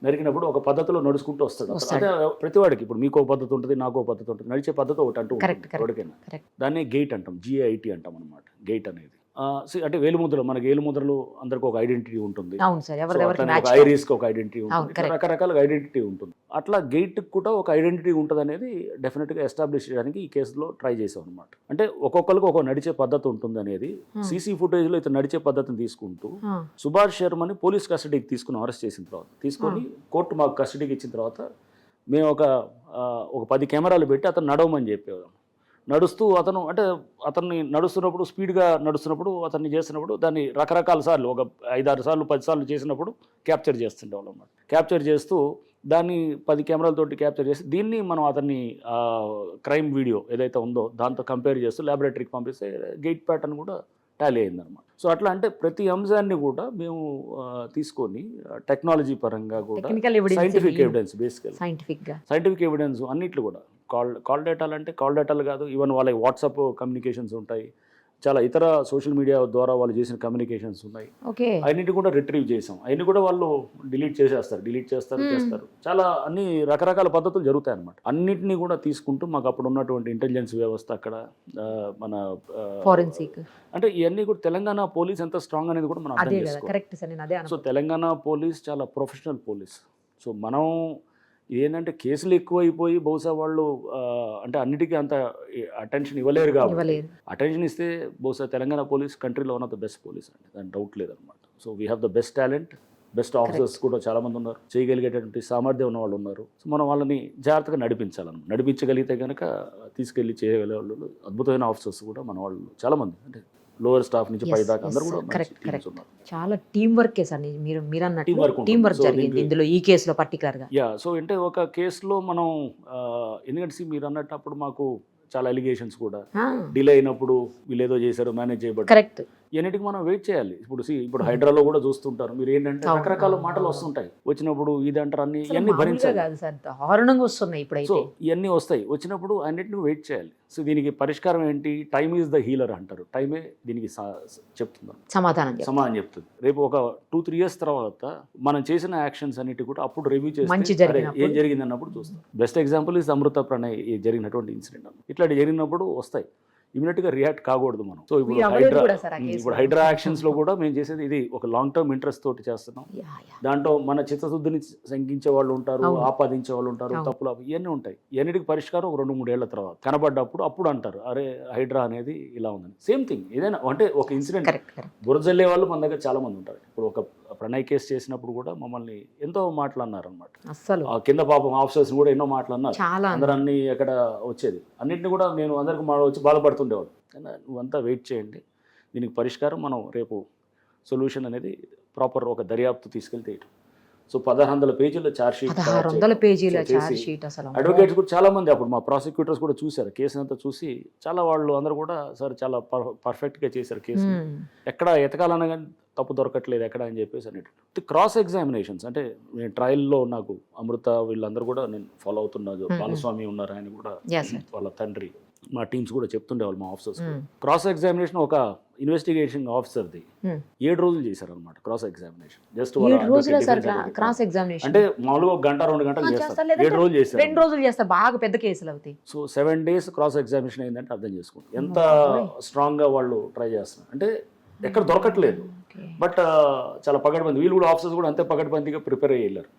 C: నరికినప్పుడు ఒక పద్ధతిలో నడుచుకుంటూ వస్తాడు. అదే ప్రతివాడికి ఇప్పుడు మీకో పద్ధతి ఉంటుంది, నాకో పద్ధతి ఉంటుంది, నడిచే పద్ధతి ఒకటి అంటూ ఎవరికైనా. దాన్ని గేట్ అంటాం, GIT అంటాం అనమాట. గేట్ అనేది అంటే వేలుముద్రలు, మనకి వేలుముద్రలు అందరికి ఒక ఐడెంటిటీ ఉంటుంది, ఐరిస్కి ఒక ఐడెంటిటీ ఉంటుంది, రకరకాల ఐడెంటిటీ ఉంటుంది. అట్లా గేట్ కూడా ఒక ఐడెంటిటీ ఉంటుంది అనేది డెఫినెట్గా ఎస్టాబ్లిష్ చేయడానికి ఈ కేసులో ట్రై చేసాం అనమాట. అంటే ఒక్కొక్కరికి ఒక నడిచే పద్ధతి ఉంటుంది అనేది సీసీ ఫుటేజ్లో ఇతను నడిచే పద్ధతిని తీసుకుంటూ సుభాష్ శర్మని పోలీస్ కస్టడీకి అరెస్ట్ చేసిన తర్వాత తీసుకొని కోర్టు మాకు కస్టడీకి ఇచ్చిన తర్వాత మేము ఒక 10 కెమెరాలు పెట్టి అతను నడవమని చెప్పేవాళ్ళం. నడుస్తూ అతన్ని నడుస్తున్నప్పుడు స్పీడ్గా నడుస్తున్నప్పుడు అతన్ని చేస్తున్నప్పుడు దాన్ని రకరకాల సార్లు ఒక 5-6 సార్లు 10 సార్లు చేసినప్పుడు క్యాప్చర్ చేస్తుండేవాళ్ళం అన్నమాట. క్యాప్చర్ చేస్తూ దాన్ని 10 కెమెరాలతోటి క్యాప్చర్ చేసి దీన్ని మనం అతన్ని క్రైమ్ వీడియో ఏదైతే ఉందో దాంతో కంపేర్ చేస్తూ ల్యాబొరేటరీకి పంపిస్తే గేట్ ప్యాటర్న్ కూడా టాలీ అయిందనమాట. సో అట్లా అంటే ప్రతి అంశాన్ని కూడా మేము తీసుకొని టెక్నాలజీ పరంగా కూడా సైంటిఫిక్ ఎవిడెన్స్, బేసికల్ సైంటిఫిక్ ఎవిడెన్స్ అన్నిట్లు కూడా కాల్ డేటాలు అంటే కాల్ డేటాలు కాదు, ఈవెన్ వాళ్ళ వాట్సాప్ కమ్యూనికేషన్స్ ఉంటాయి, చాలా ఇతర సోషల్ మీడియా ద్వారా వాళ్ళు చేసిన కమ్యూనికేషన్స్ ఉన్నాయి. అన్నింటి కూడా రిట్రీవ్ చేసాం. అవన్నీ కూడా వాళ్ళు డిలీట్ చేస్తారు. చాలా అన్ని రకరకాల పద్ధతులు జరుగుతాయి అన్నమాట. అన్నింటినీ కూడా తీసుకుంటూ మాకు అప్పుడు ఉన్నటువంటి ఇంటెలిజెన్స్ వ్యవస్థ అక్కడ మన ఫోరెన్సిక్ అంటే ఇవన్నీ కూడా తెలంగాణ పోలీస్ ఎంత స్ట్రాంగ్ అనేది కూడా మనం అర్థం చేసుకోవాలి. సో తెలంగాణ పోలీస్ చాలా ప్రొఫెషనల్ పోలీస్. సో మనం ఏంటంటే కేసులు ఎక్కువైపోయి బహుశా వాళ్ళు అంటే అన్నిటికీ అంత అటెన్షన్ ఇవ్వలేరు కాబట్టి అటెన్షన్ ఇస్తే బహుశా తెలంగాణ పోలీస్ కంట్రీలో one of the best police అండి, దాని డౌట్ లేదనమాట. So we have the best talent, best officers కూడా చాలామంది ఉన్నారు, చేయగలిగేటటువంటి సామర్థ్యం ఉన్న వాళ్ళు ఉన్నారు. సో మనం వాళ్ళని జాగ్రత్తగా నడిపించగలిగితే కనుక తీసుకెళ్ళి చేయగలిగే వాళ్ళు అద్భుతమైన ఆఫీసర్స్ కూడా మన వాళ్ళు చాలామంది అంటే లోవర్ స్టాఫ్ నుంచి పై దాకా అందరూ కూడా ఉన్నారు.
B: చాలా టీం వర్క్ సార్, మీరు అన్నట్టు టీం వర్క్ జరిగింది ఇందులో ఈ కేసులో పర్టికులర్గా.
C: సో అంటే ఒక కేసులో మనం ఎందుకంటే మీరు అన్నట్టు అప్పుడు మాకు చాలా అలిగేషన్స్ కూడా డిలే అయినప్పుడు వీళ్ళు ఏదో చేశారు, మేనేజ్ చేయబడ్డారు.
B: కరెక్ట్.
C: ఇవన్నిటికి మనం వెయిట్ చేయాలి. ఇప్పుడు హైడ్రాలో కూడా చూస్తుంటారు మీరు, ఏంటంటే రకరకాల మాటలు వస్తుంటాయి, వచ్చినప్పుడు ఇది అంటారు, అన్ని ఇవన్నీ భరించాలి.
B: కాదు సార్, దారుణంగా వస్తున్నాయి
C: సో
B: ఇప్పుడైతే.
C: ఇవన్నీ వస్తాయి, వచ్చినప్పుడు అన్నిటిని వెయిట్ చేయాలి. సో దీనికి పరిష్కారం ఏంటి? టైమ్ ఈజ్ ద హీలర్ అంటారు. టైమే దీనికి చెప్తున్నాను, సమాధానం చెప్తుంది. రేపు ఒక 2-3 years తర్వాత మనం చేసిన యాక్షన్స్ అన్నిటి కూడా అప్పుడు రివ్యూ చేసి ఏం జరిగింది అన్నప్పుడు చూస్తాం. బెస్ట్ ఎగ్జాంపుల్ ఇస్ అమృత ప్రణయ్ జరిగినటువంటి ఇన్సిడెంట్. ఇట్లాంటి జరిగినప్పుడు వస్తాయి, ఇమీడియట్గా రియాక్ట్ కాకూడదు మనం. సో ఇప్పుడు హైడ్రా యాక్షన్స్ లో కూడా మేము చేసేది ఇది ఒక లాంగ్ టర్మ్ ఇంట్రెస్ట్ తోటి చేస్తున్నాం. దాంట్లో మన చిత్తశుద్ధిని శంకించే వాళ్ళు ఉంటారు, ఆపాదించే వాళ్ళు ఉంటారు, తప్పులు ఇవన్నీ ఉంటాయి. ఇవన్నిటికి పరిష్కారం 2-3 ఏళ్ల తర్వాత కనబడ్డప్పుడు అప్పుడు అంటారు, అరే హైడ్రా అనేది ఇలా ఉందని. సేమ్ థింగ్ ఏదైనా అంటే ఒక ఇన్సిడెంట్ బురజల్లే వాళ్ళు మన దగ్గర చాలా మంది ఉంటారు. ఇప్పుడు ఒక ప్రణయ్ కేసు చేసినప్పుడు కూడా మమ్మల్ని ఎంతో మాట్లాడినారు అనమాట.
B: అసలు
C: కింద పాపం ఆఫీసర్స్ కూడా ఎన్నో మాట్లాడినారు. అందరన్నీ ఎక్కడ వచ్చేది అన్నింటినీ కూడా నేను అందరికి వచ్చి బాధపడుతుండేవాడు. నువ్వంతా వెయిట్ చేయండి, దీనికి పరిష్కారం మనం రేపు సొల్యూషన్ అనేది ప్రాపర్ ఒక దర్యాప్తు తీసుకెళ్తే. సో 1600 పేజీల ఛార్జ్షీట్, అడ్వకేట్స్ కూడా చాలా మంది, అప్పుడు మా ప్రాసిక్యూటర్స్ కూడా చూశారు కేసు అంతా చూసి, చాలా వాళ్ళు అందరూ కూడా సార్ చాలా పర్ఫెక్ట్గా చేశారు కేసు, ఎక్కడ ఎతకాలన్నా కానీ తప్పు దొరకట్లేదు ఎక్కడ అని చెప్పేసి అన్నట్టు. క్రాస్ ఎగ్జామినేషన్స్ అంటే నేను ట్రయల్లో నాకు అమృత వీళ్ళందరూ కూడా నేను ఫాలో అవుతున్నారు. బాలస్వామి ఉన్నారు, ఆయన కూడా వాళ్ళ తండ్రి, మా టీమ్స్ కూడా చెప్తుండేవాళ్ళు మా ఆఫీసర్స్. క్రాస్ ఎగ్జామినేషన్ ఒక ఇన్వెస్టిగేషన్ ఆఫీసర్ది 7 రోజులు చేశారు అనమాట క్రాస్ ఎగ్జామినేషన్. జస్ట్ అంటే మామూలుగా 1-2 గంటలు చేస్తారు, 7 రోజులు చేస్తారు.
B: 2 రోజులు చేస్తారు, బాగా పెద్ద కేసులు అవుతాయి.
C: సో 7 days క్రాస్ ఎగ్జామినేషన్ అయిందంటే అర్థం చేసుకోండి ఎంత స్ట్రాంగ్ గా వాళ్ళు ట్రై చేస్తున్నారు. అంటే ఎక్కడ దొరకట్లేదు, బట్ చాలా పగడ్బంది, వీళ్ళు కూడా ఆఫీసర్స్ కూడా అంతే పగడ్బందీగా ప్రిపేర్ అయ్యి వెళ్ళారు.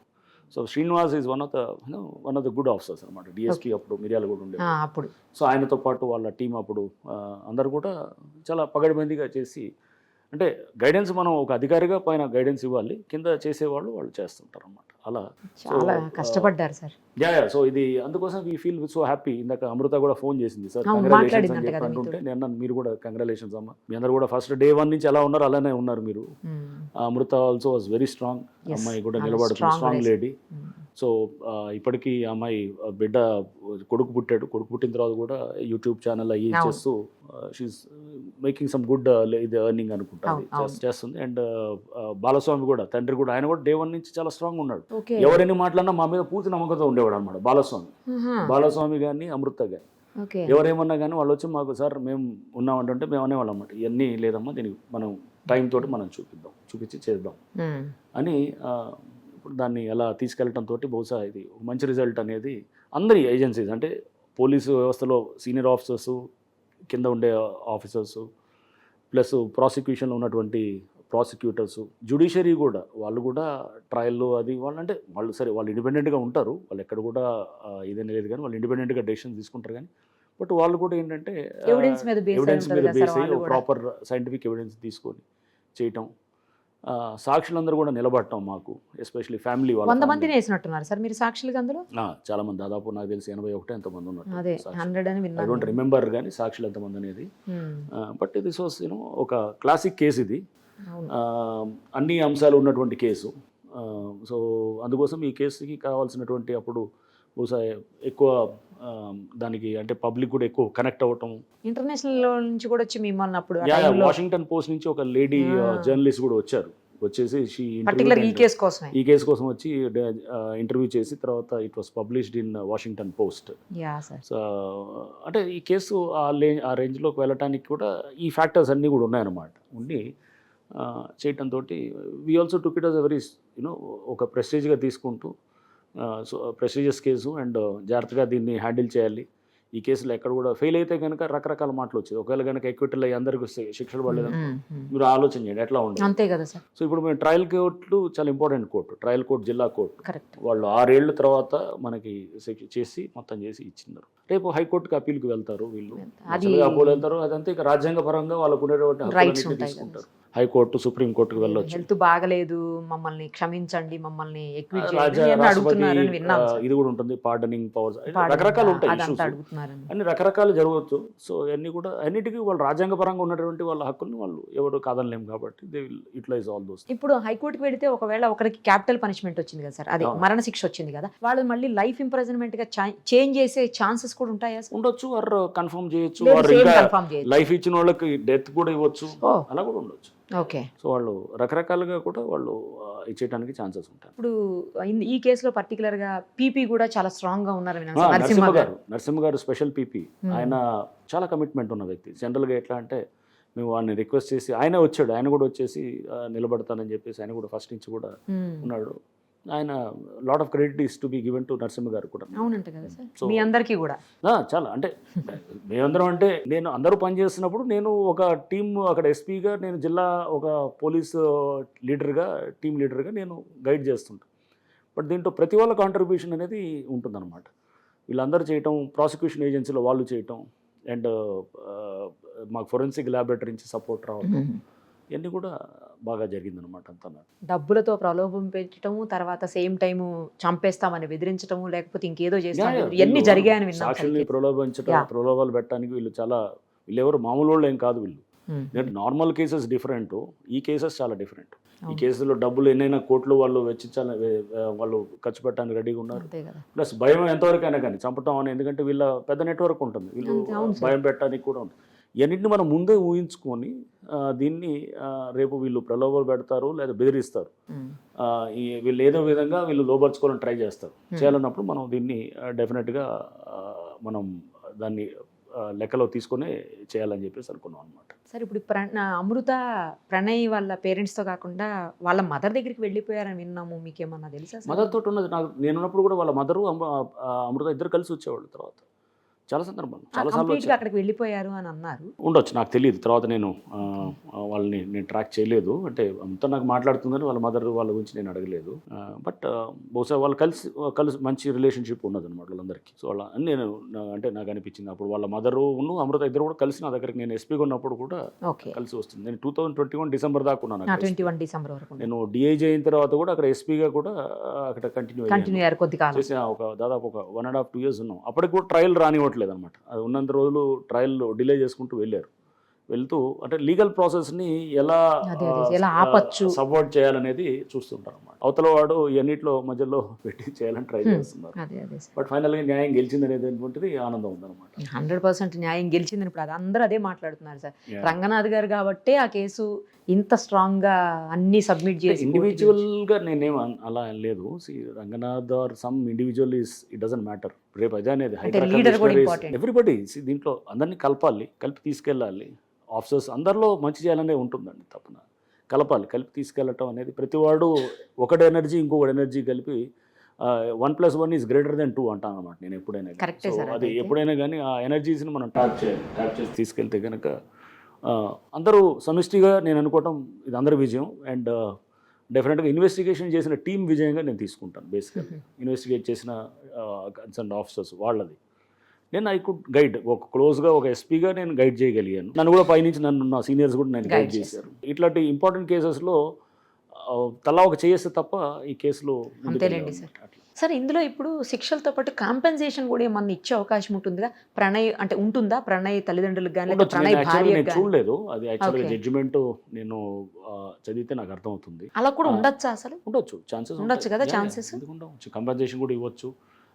C: So Srinivas is one of the good officers అనమాట. డిఎస్పీ అప్పుడు మిర్యాల కూడా ఉండేది అప్పుడు. సో ఆయనతో పాటు వాళ్ళ టీం అప్పుడు అందరు కూడా చాలా పగడ్బందీగా చేసి, అంటే గైడెన్స్ మనం ఒక అధికారిగా పైన గైడెన్స్ ఇవ్వాలి, కింద చేసేవాళ్ళు వాళ్ళు చేస్తుంటారు అనమాట. అలా
B: చాలా కష్టపడ్డారు సార్.
C: సో ఇది అందుకోసం వీ ఫీల్ సో హ్యాపీ. ఇందాక అమృత కూడా ఫోన్ చేసింది, సార్ కంగ్రాచులేషన్స్ అని చెప్పి అంటుంటే నేను మీరు కూడా కంగ్రాచులేషన్స్ అమ్మ, మీ అందరు కూడా ఫస్ట్ day 1 నుంచి ఎలా ఉన్నారు అలానే ఉన్నారు మీరు. అమృత ఆల్సో వాజ్ వెరీ స్ట్రాంగ్, అమ్మాయి కూడా నిలబడుతుంది, స్ట్రాంగ్ లేడీ. సో ఇప్పటికీ అమ్మాయి బిడ్డ కొడుకు పుట్టిన తర్వాత కూడా యూట్యూబ్ ఛానల్ అయ్యి చేస్తూ షీఈస్ మేకింగ్ సమ్ గుడ్ ఇది ఎర్నింగ్ అనుకుంటుంది, చేస్తుంది. అండ్ బాలస్వామి కూడా తండ్రి కూడా, ఆయన కూడా day 1 నుంచి చాలా స్ట్రాంగ్ ఉన్నాడు. ఎవరైనా మాట్లాడినా మా మీద పూర్తి నమ్మకంతో ఉండేవాడు అనమాట బాలస్వామి కానీ అమృత కానీ. ఎవరేమన్నా కానీ వాళ్ళు వచ్చి మాకు సార్ మేము ఉన్నామంటే మేము అనేవాళ్ళం అన్నమాట, ఇవన్నీ లేదమ్మా, దీనికి మనం టైం తోటి మనం చూపించి చేద్దాం అని. ఇప్పుడు దాన్ని ఎలా తీసుకెళ్ళటంతో బహుశా ఇది మంచి రిజల్ట్ అనేది అందరి ఏజెన్సీస్, అంటే పోలీసు వ్యవస్థలో సీనియర్ ఆఫీసర్స్, కింద ఉండే ఆఫీసర్స్, ప్లస్ ప్రాసిక్యూషన్లో ఉన్నటువంటి ప్రాసిక్యూటర్స్, జ్యుడిషియరీ కూడా, వాళ్ళు కూడా ట్రయల్లో అది వాళ్ళు అంటే వాళ్ళు సరే వాళ్ళు ఇండిపెండెంట్గా ఉంటారు, వాళ్ళు ఎక్కడ కూడా ఇదేం లేదు కానీ వాళ్ళు ఇండిపెండెంట్గా డెసిషన్స్ తీసుకుంటారు. కానీ బట్ వాళ్ళు కూడా ఏంటంటే ఎవిడెన్స్ మీద బేస్ అయ్యి ప్రాపర్ సైంటిఫిక్ ఎవిడెన్స్ తీసుకొని చేయటం, సాక్షులందరూ కూడా నిలబడటం మాకు, ఎస్పెషల్లీ ఫ్యామిలీ వాళ్ళు.
B: 100 మందిని వేసినట్టున్నారు సార్ మీరు సాక్షులుగా అందులో?
C: చాలా మంది, దాదాపు నాకు తెలిసి 81 ఎంతమంది ఉన్నారు.
B: అదే 100 అని విన్నాను,
C: ఐ డోంట్ రిమెంబర్ కానీ సాక్షులు ఎంతమంది అనేది. బట్ దిస్ వాస్ ఒక క్లాసిక్ కేసు ఇది, అన్ని అంశాలు ఉన్నటువంటి కేసు. సో అందుకోసం ఈ కేసుకి కావాల్సినటువంటి అప్పుడు బహుశా ఎక్కువ దానికి అంటే పబ్లిక్ కూడా ఎక్కువ కనెక్ట్ అవ్వటం.
B: ఇంటర్నేషనల్ నుంచి కూడా వచ్చి మిమ్మల్ని అప్పుడు
C: వాషింగ్టన్ పోస్ట్ నుంచి ఒక లేడీ జర్నలిస్ట్ కూడా వచ్చారు, వచ్చేసి ఈ కేసు కోసం వచ్చి ఇంటర్వ్యూ చేసి తర్వాత it was published in Washington post. So అంటే ఈ కేసు ఆ రేంజ్లోకి వెళ్ళటానికి కూడా ఈ ఫ్యాక్టర్స్ అన్నీ కూడా ఉన్నాయన్నమాట. ఉండి చేయటంతో we also took it as a very ఒక ప్రెస్టీజ్గా తీసుకుంటూ, సో ప్రెస్టీజియస్ కేసు అండ్ జాగ్రత్తగా దీన్ని హ్యాండిల్ చేయాలి. ఈ కేసులో ఎక్కడ కూడా ఫెయిల్ అయితే కనుక రకరకాల మాటలు వచ్చేది. ఒకవేళ కనుక ఎక్విటల్ అయ్యి అందరికీ శిక్షలు పడలేదు మీరు ఆలోచన చేయండి ఎట్లా ఉండదు,
B: అంతే కదా సార్.
C: సో ఇప్పుడు మేము ట్రయల్ కోర్టులు చాలా ఇంపార్టెంట్ కోర్టు, ట్రయల్ కోర్టు, జిల్లా కోర్టు, వాళ్ళు 6 ఏళ్ల తర్వాత మనకి చేసి మొత్తం చేసి ఇచ్చినారు. రేపు హైకోర్టుకి అప్పీల్కి వెళ్తారు వీళ్ళు, అపోలు వెళ్తారు, అదంతా ఇక రాజ్యాంగ పరంగా వాళ్ళకు ఉండేటువంటి హక్కులన్నింటినీ తీసుకుంటారు. హైకోర్టు సుప్రీంకోర్టుకు వెళ్ళొచ్చు.
B: హెల్త్ బాగలేదు, మమ్మల్ని క్షమించండి, మమ్మల్ని ఎక్విట్
C: రాజ్య
B: చేయండి అని
C: రాష్ట్రపతి
B: అడుగుతున్నారని విన్నాం సార్.
C: ఇది కూడా ఉంటుంది, పార్డనింగ్ పవర్స్,
B: పాడు
C: రకరకాలు ఉంటాయి
B: అదంతా
C: issues.
B: అడుగుతున్నారని.
C: అన్ని రకరకాలు జరగవచ్చు. సో అన్ని కూడా అన్నిటికీ వాళ్ళు రాజ్యాంగపరంగా ఉన్నటువంటి వాళ్ళ హక్కుల్ని వాళ్ళు ఎవరు కాదనలేము కాబట్టి they will utilise all those.
B: ఇప్పుడు హైకోర్టుకి వెళితే ఒకవేళ ఒకరికి క్యాపిటల్ పనిష్మెంట్ వచ్చింది కదా సార్, అదే మరణ శిక్ష వచ్చింది కదా, వాళ్ళు మళ్ళీ లైఫ్ ఇంప్రిజన్మెంట్ గా చేంజ్ చేసే ఛాన్సెస్ కూడా ఉంటాయా సార్?
C: ఉండొచ్చు, వారు కన్ఫర్మ్ చేయొచ్చు,
B: లేదు,
C: వారు
B: same
C: ఇంకా
B: confirm చేయొచ్చు.
C: లైఫ్ ఇచ్చిన వాళ్ళకి డెత్ కూడా ఇవ్వచ్చు, అలా కూడా ఉండొచ్చు.
B: ఓకే.
C: సో వాళ్ళు రకరకాలుగా కూడా వాళ్ళు ఇచ్చేయడానికి ఛాన్సెస్ ఉంటాయి.
B: ఇప్పుడు ఈ కేసులో పర్టికులర్ గా పీపీ కూడా చాలా స్ట్రాంగ్ గా ఉన్నారు విన్నాను సార్,
C: నరసింహ గారు స్పెషల్ పీపీ. ఆయన చాలా కమిట్మెంట్ ఉన్న వ్యక్తి. జనరల్గా ఎట్లా అంటే మేము వాడిని రిక్వెస్ట్ చేసి ఆయనే వచ్చాడు, ఆయన కూడా వచ్చేసి నిలబడతానని చెప్పేసి ఆయన కూడా ఫస్ట్ నుంచి కూడా ఉన్నాడు. ఆయన lot of credit is to be given to Narasimha గారు కూడా.
B: అవునంట కదా సార్, మీ అందరికీ కూడా
C: చాలా అంటే మేమందరం అంటే నేను అందరూ పనిచేస్తున్నప్పుడు నేను ఒక టీం అక్కడ ఎస్పీగా, నేను జిల్లా ఒక పోలీస్ లీడర్గా, టీం లీడర్గా నేను గైడ్ చేస్తుంటాను. బట్ దీంట్లో ప్రతి వాళ్ళ కాంట్రిబ్యూషన్ అనేది ఉంటుందన్నమాట. వీళ్ళందరూ చేయటం, ప్రాసిక్యూషన్ ఏజెన్సీలో వాళ్ళు చేయటం, అండ్ మాకు ఫోరెన్సిక్ ల్యాబొరేటరీ నుంచి సపోర్ట్ రావడం, ఇవన్నీ కూడా బాగా జరిగిందనమాట. అంతా
B: డబ్బులతో ప్రలోభం పెట్టడము, తర్వాత సేమ్ టైము చంపేస్తామని బెదిరించడము, లేకపోతే ఇంకేదో చేస్తాం, ఇవన్నీ జరిగాయని విన్నాం.
C: సాక్షుల్ని ప్రలోభాలు పెట్టడానికి వీళ్ళు ఎవరు మామూలు వాళ్ళు ఏం కాదు. వీళ్ళు నార్మల్ కేసెస్ డిఫరెంట్, ఈ కేసెస్ చాలా డిఫరెంట్. ఈ కేసులో డబ్బులు ఎన్నైనా కోట్లు వాళ్ళు వాళ్ళు ఖర్చు పెట్టడానికి రెడీగా ఉన్నారు. ప్లస్ భయం ఎంతవరకు అయినా కానీ చంపటం అని, ఎందుకంటే వీళ్ళ పెద్ద నెట్వర్క్ ఉంటుంది, వీళ్ళు భయం పెట్టడానికి కూడా ఉంటుంది. ఇవన్నింటిని మనం ముందే ఊహించుకొని దీన్ని రేపు వీళ్ళు ప్రలోభాలు పెడతారు లేదా బెదిరిస్తారు, వీళ్ళు ఏదో విధంగా వీళ్ళు లోపరుచుకోవాలని ట్రై చేస్తారు. చేయాలన్నప్పుడు మనం దీన్ని డెఫినెట్గా మనం దాన్ని లెక్కలో తీసుకొని చేయాలని చెప్పేసి అనుకున్నాం అనమాట.
B: సార్ ఇప్పుడు అమృత ప్రణయ్ వాళ్ళ పేరెంట్స్తో కాకుండా వాళ్ళ మదర్ దగ్గరికి వెళ్ళిపోయారని విన్నాము, మీకేమన్నా తెలుసా?
C: మదర్ తోటి ఉన్నది నాకు, నేనున్నప్పుడు కూడా వాళ్ళ మదరు అమృత ఇద్దరు కలిసి వచ్చేవాళ్ళు. తర్వాత చాలా సందర్భాలు చాలాసార్లు
B: అక్కడికి వెళ్ళిపోయారు అని అన్నారు.
C: ఉండొచ్చు, నాకు తెలియదు. తర్వాత నేను వాళ్ళని ట్రాక్ చేయలేదు. అంటే అంతా నాకు మాట్లాడుతుందని వాళ్ళ మదర్ వాళ్ళ గురించి నేను అడగలేదు. బట్ బహుశా వాళ్ళు కలిసి మంచి రిలేషన్షిప్ ఉన్నది అనమాట వాళ్ళందరికీ. సో వాళ్ళ అని నేను అంటే నాకు అనిపించింది. అప్పుడు వాళ్ళ మదరు అమృత ఇద్దరు కూడా కలిసి నా దగ్గరికి, నేను ఎస్పీగా ఉన్నప్పుడు కూడా కలిసి వస్తుంది. నేను 2021 డిసెంబర్ దాకా ఉన్నాను.
B: 21 డిసెంబర్ వరకు
C: నేను డిఐజీ అయిన తర్వాత కూడా అక్కడ ఎస్పీగా కూడా అక్కడ కంటిన్యూ
B: అయ్యారు. కొద్ది కాలం
C: చేసి దాదాపు ఒక 1.5-2 years ఉన్నాం. అప్పటికి కూడా ట్రయల్ రానివ్వట్లేదు అనమాట. అది ఉన్నంత రోజులు ట్రయల్ డిలే చేసుకుంటూ వెళ్తూ అంటే లీగల్ ప్రాసెస్ని ఎలా
B: ఆపచ్చు,
C: సపోర్ట్ చేయాలనేది చూస్తుంటారు అన్నమాట. అవతల వాడు ఇవన్నిట్లో మధ్యలో పెట్టి చేయాలని ట్రై చేస్తున్నారు. బట్ ఫైనల్గా న్యాయం గెలిచింది అనేది ఏంటంటే ఆనందం ఉందన్నమాట.
B: 100% న్యాయం గెలిచిందని ఇప్పుడు అది అందరూ అదే మాట్లాడుతున్నారు సార్. రంగనాథ్ గారు కాబట్టి ఆ కేసు ఇంత స్ట్రాంగ్ గా అన్ని సబ్మిట్ చేసి,
C: ఇండివిజువల్ గా నేనేం అలా లేదు. Ranganath or some individual it doesn't matter. రేపు అదే అనేది ఎవ్రీబడి దీంట్లో అందరినీ కలిపి తీసుకెళ్ళాలి. ఆఫీసర్స్ అందరిలో మంచి చేయాలనే ఉంటుందండి తప్పన. కలిపి తీసుకెళ్ళటం అనేది ప్రతివాడు ఒకటి ఎనర్జీ ఇంకొకటి ఎనర్జీ కలిపి 1+1 ఈజ్ గ్రేటర్ దెన్ 2 అంటాను అనమాట నేను ఎప్పుడైనా. అది ఎప్పుడైనా కానీ ఆ ఎనర్జీస్ని మనం ట్యాప్ చేసి తీసుకెళ్తే కనుక అందరూ సమిష్టిగా నేను అనుకోవటం ఇది అందరి విజయం. అండ్ డెఫినెట్గా ఇన్వెస్టిగేషన్ చేసిన టీం విజయంగా నేను తీసుకుంటాను. బేసిక్గా ఇన్వెస్టిగేట్ చేసిన కన్సర్న్ ఆఫీసర్స్ వాళ్ళది నేను ఐ కుడ్ గైడ్. ఒక క్లోజ్గా ఒక ఎస్పీగా నేను గైడ్ చేయగలిగాను. నన్ను కూడా పైనుంచి నా సీనియర్స్ కూడా నేను గైడ్ చేశారు. ఇట్లాంటి ఇంపార్టెంట్ కేసెస్లో తలా ఒక చేస్తే తప్ప ఈ కేసులో
B: అంతేలేండి సార్. సార్ ఇందులో ఇప్పుడు శిక్షలతో పాటు కాంపెన్సేషన్ కూడా ఏమన్నా ఇచ్చే అవకాశం ఉంటుందిగా? ప్రణయ్ అంటే ఉంటుందా ప్రణయ్ తల్లిదండ్రులకు కానీ ప్రణయ్ భార్య?
C: నేను చూడలేదు అది యాక్చువల్గా జడ్జిమెంట్ నేను చదివితే నాకు అర్థమవుతుంది.
B: అలా కూడా ఉండొచ్చా? అసలు
C: ఉండొచ్చు, ఛాన్సెస్
B: ఉండొచ్చు కదా. ఛాన్సెస్
C: కంపెన్సేషన్ కూడా ఇవ్వచ్చు.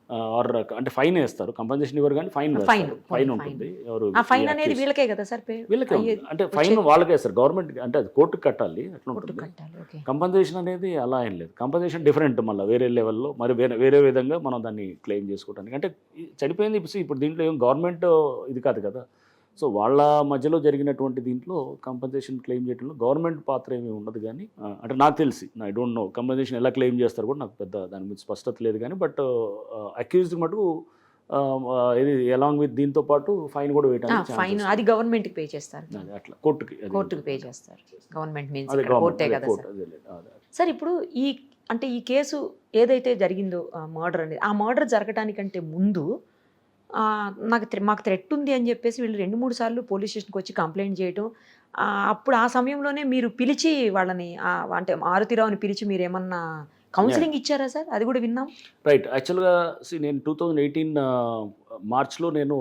C: ఆర్ అంటే ఫైన్ వేస్తారు, కంపెన్సేషన్ ఇవ్వరు కానీ ఫైన్ ఉంటుంది.
B: ఆ ఫైన్ అనేది వీళ్ళకే కదా సార్?
C: వీళ్ళకే అంటే ఫైన్ వాళ్ళకే వేస్తారు, గవర్నమెంట్ అంటే అది కోర్టుకు కట్టాలి అట్లా ఉంటుంది. కంపెన్సేషన్ అనేది అలా ఏం లేదు. కంపెన్సేషన్ డిఫరెంట్, మళ్ళీ వేరే లెవెల్లో మరి వేరే విధంగా మనం దాన్ని క్లెయిమ్ చేసుకోవడానికి. అంటే చనిపోయింది ఇప్పుడు దీంట్లో ఏం గవర్నమెంట్ ఇది కాదు కదా. సో వాళ్ళ మధ్యలో జరిగినటువంటి దీంట్లో కంపెన్సేషన్ క్లెయిమ్ చేయడంలో గవర్నమెంట్ పాత్ర ఏమీ ఉండదు. కానీ అంటే నాకు తెలిసి, ఐ డోంట్ నో కంపెన్సేషన్ ఎలా క్లెయిమ్ చేస్తారు కూడా నాకు పెద్ద దాని మీద స్పష్టత లేదు. కానీ బట్ అక్యూజ్డ్ మటుకు ఇది అలాంగ్ విత్ దీంతో పాటు ఫైన్ కూడా వేయడానికి
B: ఫైన్ అది గవర్నమెంట్కి పే చేస్తారు.
C: అట్లా కోర్టుకి
B: పే చేస్తారు. గవర్నమెంట్ మీన్స్ కోర్టే కదా సార్. ఇప్పుడు ఈ కేసు ఏదైతే జరిగిందో మర్డర్ అనేది, ఆ మర్డర్ జరగడానికంటే ముందు మాకు థ్రెట్ ఉంది అని చెప్పేసి వీళ్ళు 2-3 సార్లు పోలీస్ స్టేషన్కి వచ్చి కంప్లైంట్ చేయడం, అప్పుడు ఆ సమయంలోనే మీరు పిలిచి వాళ్ళని అంటే మారుతిరావుని పిలిచి మీరు ఏమన్నా కౌన్సిలింగ్ ఇచ్చారా సార్? అది కూడా విన్నాం.
C: రైట్. యాక్చువల్గా నేను 2018 మార్చ్లో నేను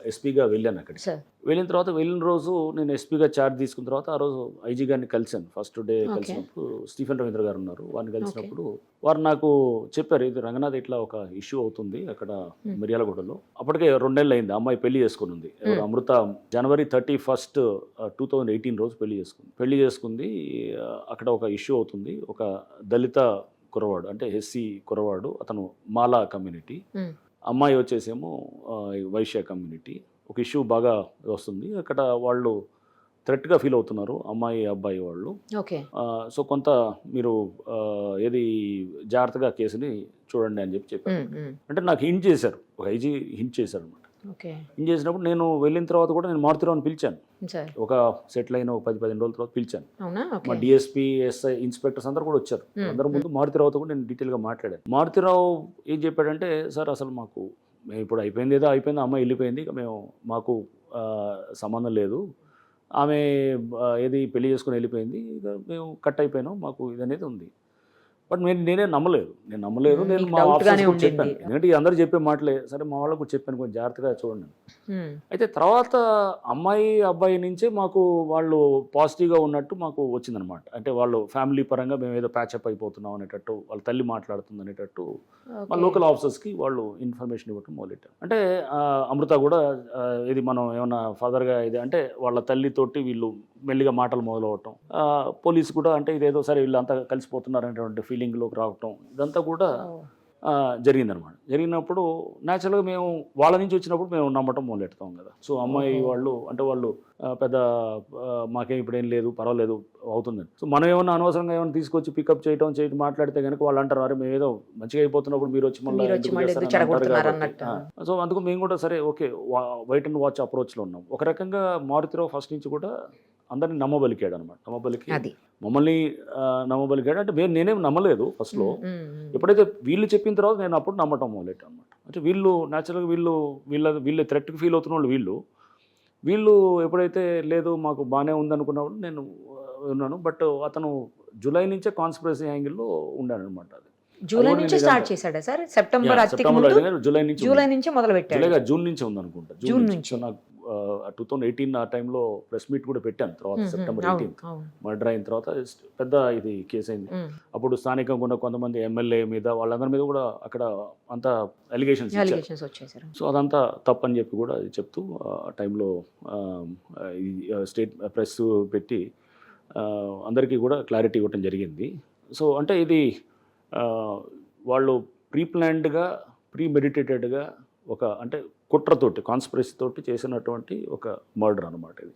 C: ఎస్పీగా వెళ్ళాను అక్కడికి.
B: సార్
C: వెళ్ళిన రోజు నేను ఎస్పీగా ఛార్జ్ తీసుకున్న తర్వాత ఆ రోజు ఐజీ గారిని కలిశాను. First day
B: Okay.
C: కలిసినప్పుడు స్టీఫెన్ రవీంద్ర గారు ఉన్నారు. వారిని కలిసినప్పుడు వారు నాకు చెప్పారు, ఇది రంగనాథ్ ఇట్లా ఒక ఇష్యూ అవుతుంది అక్కడ మిర్యాలగూడలో. అప్పటికే 2 నెలలు అయింది, అమ్మాయి పెళ్లి చేసుకుని ఉంది. ఎవరు అమృత జనవరి 31, 2018 రోజు పెళ్లి చేసుకుంది. అక్కడ ఒక ఇష్యూ అవుతుంది. ఒక దళిత కురవాడు, అంటే ఎస్సీ కురవాడు, అతను మాలా కమ్యూనిటీ, అమ్మాయి వచ్చేసేమో వైశ్య కమ్యూనిటీ. ఒక ఇష్యూ బాగా వస్తుంది అక్కడ. వాళ్ళు థ్రెట్గా ఫీల్ అవుతున్నారు అమ్మాయి అబ్బాయి వాళ్ళు.
B: ఓకే.
C: సో కొంత మీరు ఏది జాగ్రత్తగా కేసుని చూడండి అని చెప్పారు. అంటే నాకు హింట్ చేశారు, ఒక ఐజీ హింట్ చేశారు అనమాట.
B: ఓకే.
C: హింట్ చేసినప్పుడు నేను వెళ్ళిన తర్వాత కూడా నేను మారుతిరావుని పిలిచాను.
B: సార్
C: ఒక సెటిల్ అయిన ఒక 10-15 రోజుల తర్వాత పిలిచాను.
B: అవునా?
C: మా
B: ఓకే.
C: డిఎస్పీ, ఎస్ఐ, ఇన్స్పెక్టర్స్ అందరూ కూడా వచ్చారు. అందరి ముందు మారుతిరావుతో కూడా నేను డీటెయిల్గా మాట్లాడాను. మారుతిరావు ఏం చెప్పాడంటే, సార్ అసలు మాకు మేము ఇప్పుడు అయిపోయింది, అమ్మాయి వెళ్ళిపోయింది, ఇక మాకు సంబంధం లేదు, ఆమె ఏది పెళ్లి చేసుకుని వెళ్ళిపోయింది, ఇక మేము కట్ అయిపోయినాం, మాకు ఇది అనేది ఉంది. బట్ నేనే నమ్మలేదు. నేను
B: మీకు
C: మా
B: doubt గానే
C: ఆఫీసర్స్
B: ఉండింది.
C: చెప్పాను, ఎందుకంటే అందరూ చెప్పే మాటలే. సరే మా వాళ్ళకు చెప్పాను, కొంచెం జాగ్రత్తగా చూడండి. అయితే తర్వాత అమ్మాయి అబ్బాయి నుంచే మాకు వాళ్ళు పాజిటివ్గా ఉన్నట్టు మాకు వచ్చిందనమాట. అంటే వాళ్ళు ఫ్యామిలీ పరంగా మేము ఏదో ప్యాచప్ అయిపోతున్నాం అనేటట్టు, వాళ్ళ తల్లి మాట్లాడుతుంది అనేటట్టు మా లోకల్ ఆఫీసర్స్కి వాళ్ళు ఇన్ఫర్మేషన్ ఇవ్వటం మొదలెట్టారు. అంటే అమృత కూడా ఇది మనం ఏమన్నా ఫర్దర్గా ఇది అంటే వాళ్ళ తల్లితోటి వీళ్ళు మెల్లిగా మాటలు మొదలవటం, పోలీసు కూడా అంటే ఇదేదో సరే వీళ్ళు అంతా కలిసిపోతున్నారు అనేటువంటి ఫీలింగ్లోకి రావటం, ఇదంతా కూడా జరిగిందనమాట. జరిగినప్పుడు న్యాచురల్గా మేము వాళ్ళ నుంచి వచ్చినప్పుడు మేము నమ్మటం మొదలెడతాం కదా. సో అమ్మాయి వాళ్ళు అంటే వాళ్ళు పెద్ద మాకేం ఇప్పుడు ఏం లేదు, పర్వాలేదు అవుతుందని. సో మనం ఏమన్నా అనవసరంగా ఏమైనా తీసుకొచ్చి పికప్ చేయడం మాట్లాడితే కనుక వాళ్ళు అంటారు, అరే మేము ఏదో మంచిగా అయిపోతున్నప్పుడు మీరు వచ్చి మళ్ళీ సో అందుకు మేము కూడా సరే ఓకే వైట్ అండ్ వాచ్ అప్రోచ్లో ఉన్నాం. ఒక రకంగా మారుతిరావు ఫస్ట్ నుంచి కూడా అందరినీ నమ్మబలికాడు అనమాట. మమ్మల్ని నమ్మబలికాడు. అంటే నేనేం నమ్మలేదు ఫస్ట్లో. ఎప్పుడైతే వీళ్ళు చెప్పిన తర్వాత నేను అప్పుడు నమ్మటం మొదలెట్టాను అనమాట. అంటే వీళ్ళు న్యాచురల్గా వీళ్ళు థ్రెట్కి ఫీల్ అవుతున్న వాళ్ళు వీళ్ళు ఎప్పుడైతే లేదు మాకు బాగానే ఉందనుకున్నప్పుడు నేను ఉన్నాను. బట్ అతను జూలై నుంచే కాన్స్పిరసీ యాంగిల్లో ఉన్నాడు అనమాట. అది
B: జూలై నుంచి స్టార్ట్ చేశాడా సార్? సెప్టెంబర్ జూలై నుంచి మొదలు పెట్టాడు.
C: జూన్ నుంచి ఉందనుకుంటా. జూన్ నుంచి నాకు 2018 ఆ టైంలో ప్రెస్ మీట్ కూడా పెట్టాను. తర్వాత సెప్టెంబర్ 18 మర్డర్ అయిన తర్వాత పెద్ద ఇది కేసు అయింది. అప్పుడు స్థానికంగా ఉన్న కొంతమంది ఎమ్మెల్యే మీద వాళ్ళందరి మీద కూడా అక్కడ అంతా అలిగేషన్స్
B: వచ్చేసారు.
C: సో అదంతా తప్పని చెప్పి కూడా చెప్తూ ఆ టైంలో స్టేట్ ప్రెస్ పెట్టి అందరికీ కూడా క్లారిటీ ఇవ్వటం జరిగింది. సో అంటే ఇది వాళ్ళు ప్రీప్లాన్డ్గా ప్రీమెడిటేటెడ్గా ఒక అంటే కుట్రతోటి కాన్స్పిరసీ తోటి చేసినటువంటి ఒక మర్డర్ అనమాట ఇది.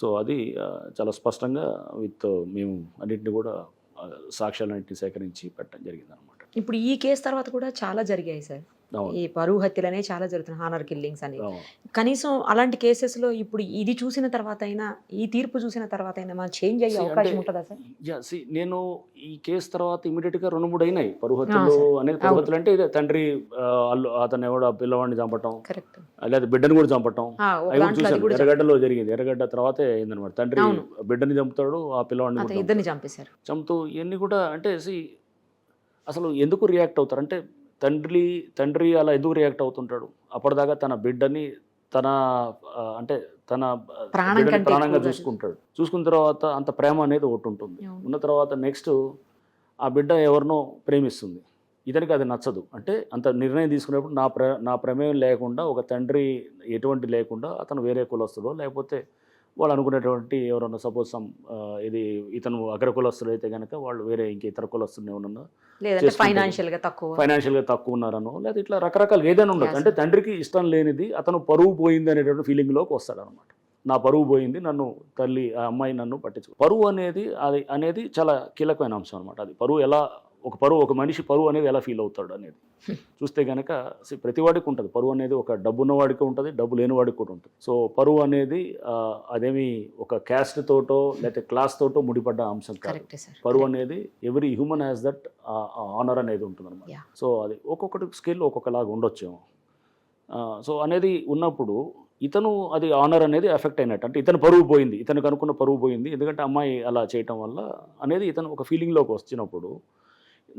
C: సో అది చాలా స్పష్టంగా మేము అన్నింటినీ కూడా సాక్ష్యాలన్నింటినీ సేకరించి పెట్టడం జరిగింది అనమాట.
B: ఇప్పుడు ఈ కేసు తర్వాత కూడా చాలా జరిగాయి సార్. ఈ పరువు హత్యలు అనేవి చాలా జరుగుతున్నాయి, హానర్ కిల్లింగ్స్ అని. కనీసం అలాంటి కేసెస్లో ఇప్పుడు ఇది చూసిన తర్వాత అయినా, ఈ తీర్పు చూసిన తర్వాత అయినా మనం చేంజ్ అయ్యే అవకాశం ఉంటుందా సార్?
C: నేను ఈ కేసు తర్వాత ఇమీడియట్గా 2-3 అయినాయి పరువు హత్యలు అనేది. పరువు హత్యలు అంటే ఇదే తండ్రి అతను ఎవడో పిల్లవాడిని చంపటం, లేదా బిడ్డను కూడా చంపటం, అవి చూసాను. ఎర్రగడ్డలో జరిగింది. ఎర్రగడ్డ తర్వాతే అయిందనమాట. తండ్రి బిడ్డని చంపుతాడు, ఆ పిల్లవాడిని
B: ఇద్దరిని చంపేశారు.
C: చంపుతూ ఇవన్నీ కూడా అంటే అసలు ఎందుకు రియాక్ట్ అవుతారు అంటే తండ్రి అలా ఎందుకు రియాక్ట్ అవుతుంటాడు? అప్పటిదాకా తన బిడ్డని తన ప్రాణంగా చూసుకున్న తర్వాత అంత ప్రేమ అనేది ఒకటి ఉంటుంది. ఉన్న తర్వాత నెక్స్ట్ ఆ బిడ్డ ఎవరినో ప్రేమిస్తుంది, ఇతనికి అది నచ్చదు. అంటే అంత నిర్ణయం తీసుకునేప్పుడు నా ప్రమేయం లేకుండా, ఒక తండ్రి ఎటువంటి లేకుండా అతను వేరే కులస్తులో లేకపోతే వాళ్ళు అనుకునేటువంటి ఎవరన్నా సపోజ్ ఇది ఇతను అగ్ర కులస్తులు అయితే కనుక వాళ్ళు వేరే ఇంక ఇతర కులస్తులు ఏమన్నా
B: ఫైనాన్షియల్గా
C: తక్కువ ఉన్నారనో, లేదా ఇట్లా రకరకాలుగా ఏదైనా ఉండదు. అంటే తండ్రికి ఇష్టం లేనిది అతను పరువు పోయింది అనేటువంటి ఫీలింగ్లోకి వస్తాడనమాట. నా పరువు పోయింది, నన్ను తల్లి ఆ అమ్మాయి నన్ను పట్టించు. పరువు అనేది చాలా కీలకమైన అంశం అనమాట. అది పరువు ఎలా ఒక మనిషి పరువు అనేది ఎలా ఫీల్ అవుతాడు అనేది చూస్తే కనుక ప్రతి వాడికి ఉంటుంది. పరువు అనేది ఒక డబ్బు ఉన్నవాడికి ఉంటుంది, డబ్బు లేని వాడికి కూడా ఉంటుంది. సో పరువు అనేది అదేమి ఒక క్యాస్ట్ తోటో లేకపోతే క్లాస్ తోటో ముడిపడ్డ అంశం కాదు. పరువు అనేది every human has that honour అనేది ఉంటుంది అనమాట. సో అది ఒక్కొక్కటి స్కేల్ ఒక్కొక్కలాగా ఉండొచ్చేమో. సో అనేది ఉన్నప్పుడు ఇతను అది ఆనర్ అనేది ఎఫెక్ట్ అయినట్టు, అంటే ఇతను పరువు పోయింది, ఇతనికి అనుకున్న పరువు పోయింది, ఎందుకంటే అమ్మాయి అలా చేయటం వల్ల అనేది ఇతను ఒక ఫీలింగ్లోకి వచ్చినప్పుడు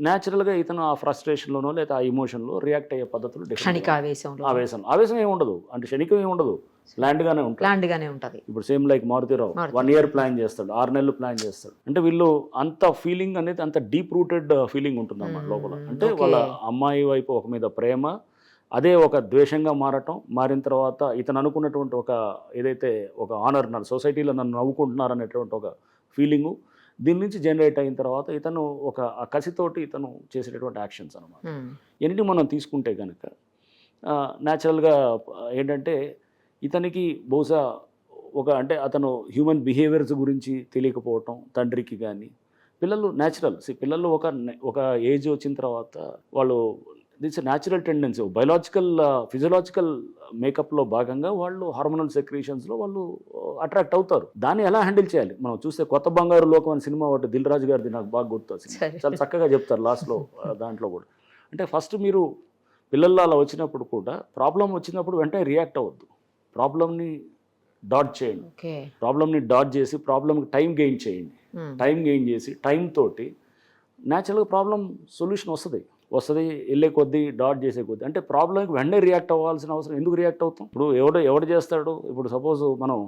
C: న్యాచురల్గా ఇతను ఆ ఫ్రస్ట్రేషన్లోనో లేదా ఆ ఇమోషన్లో రియాక్ట్ అయ్యే పద్ధతులు
B: క్షణిక ఆవేశంలో
C: ఆవేశం ఏమి ఉండదు, అంటే క్షణికం ఏమి ఉండదు, ప్లాన్డ్గానే ఉంటుంది.
B: ప్లాన్డ్గానే ఉంటుంది.
C: ఇప్పుడు same like Maruthi Rao 1 year plan చేస్తాడు, 6 నెలలు ప్లాన్ చేస్తాడు, అంటే వీళ్ళు అంత ఫీలింగ్ అనేది అంత డీప్ రూటెడ్ ఫీలింగ్ ఉంటుంది అన్నమాట లోపల. అంటే వాళ్ళ అమ్మాయి వైపు ఒక మీద ప్రేమ, అదే ఒక ద్వేషంగా మారిన తర్వాత ఇతను అనుకున్నటువంటి ఒక ఏదైతే ఒక ఆనర్ సొసైటీలో నన్ను నవ్వుకుంటున్నారు అనేటువంటి ఒక ఫీలింగు దీని నుంచి జనరేట్ అయిన తర్వాత ఇతను ఒక ఆ కసితోటి ఇతను చేసేటటువంటి యాక్షన్స్ అనమాట. ఎన్ని మనం తీసుకుంటే కనుక న్యాచురల్గా ఏంటంటే ఇతనికి బహుశా అంటే అతను హ్యూమన్ బిహేవియర్స్ గురించి తెలియకపోవటం తండ్రికి కానీ, పిల్లలు న్యాచురల్ పిల్లలు ఒక ఏజ్ వచ్చిన తర్వాత వాళ్ళు దిట్స్ న్యాచురల్ టెండెన్సీ, ఫిజియలాజికల్ మేకప్లో భాగంగా వాళ్ళు హార్మోనల్ సెక్రీషన్స్లో వాళ్ళు అట్రాక్ట్ అవుతారు. దాన్ని ఎలా హ్యాండిల్ చేయాలి మనం చూస్తే కొత్త బంగారు లోకం అని సినిమా ఒకటి దిల్ రాజు గారిది నాకు బాగా గుర్తొచ్చింది, చాలా చక్కగా చెప్తారు లాస్ట్లో దాంట్లో కూడా. అంటే ఫస్ట్ మీరు పిల్లల్లో అలా వచ్చినప్పుడు కూడా ప్రాబ్లం వచ్చినప్పుడు వెంటనే రియాక్ట్ అవ్వద్దు, ప్రాబ్లమ్ని డాట్ చేయండి, ప్రాబ్లమ్ని డాట్ చేసి ప్రాబ్లమ్కి టైం గెయిన్ చేయండి. టైం గెయిన్ చేసి టైం తోటి న్యాచురల్గా ప్రాబ్లం సొల్యూషన్ వస్తుంది వెళ్ళే కొద్దీ డాట్ చేసే కొద్దీ. అంటే ప్రాబ్లంకి వెంటనే రియాక్ట్ అవ్వాల్సిన అవసరం ఎందుకు రియాక్ట్ అవుతాం? ఇప్పుడు ఎవడు చేస్తాడు, ఇప్పుడు సపోజ్ మనం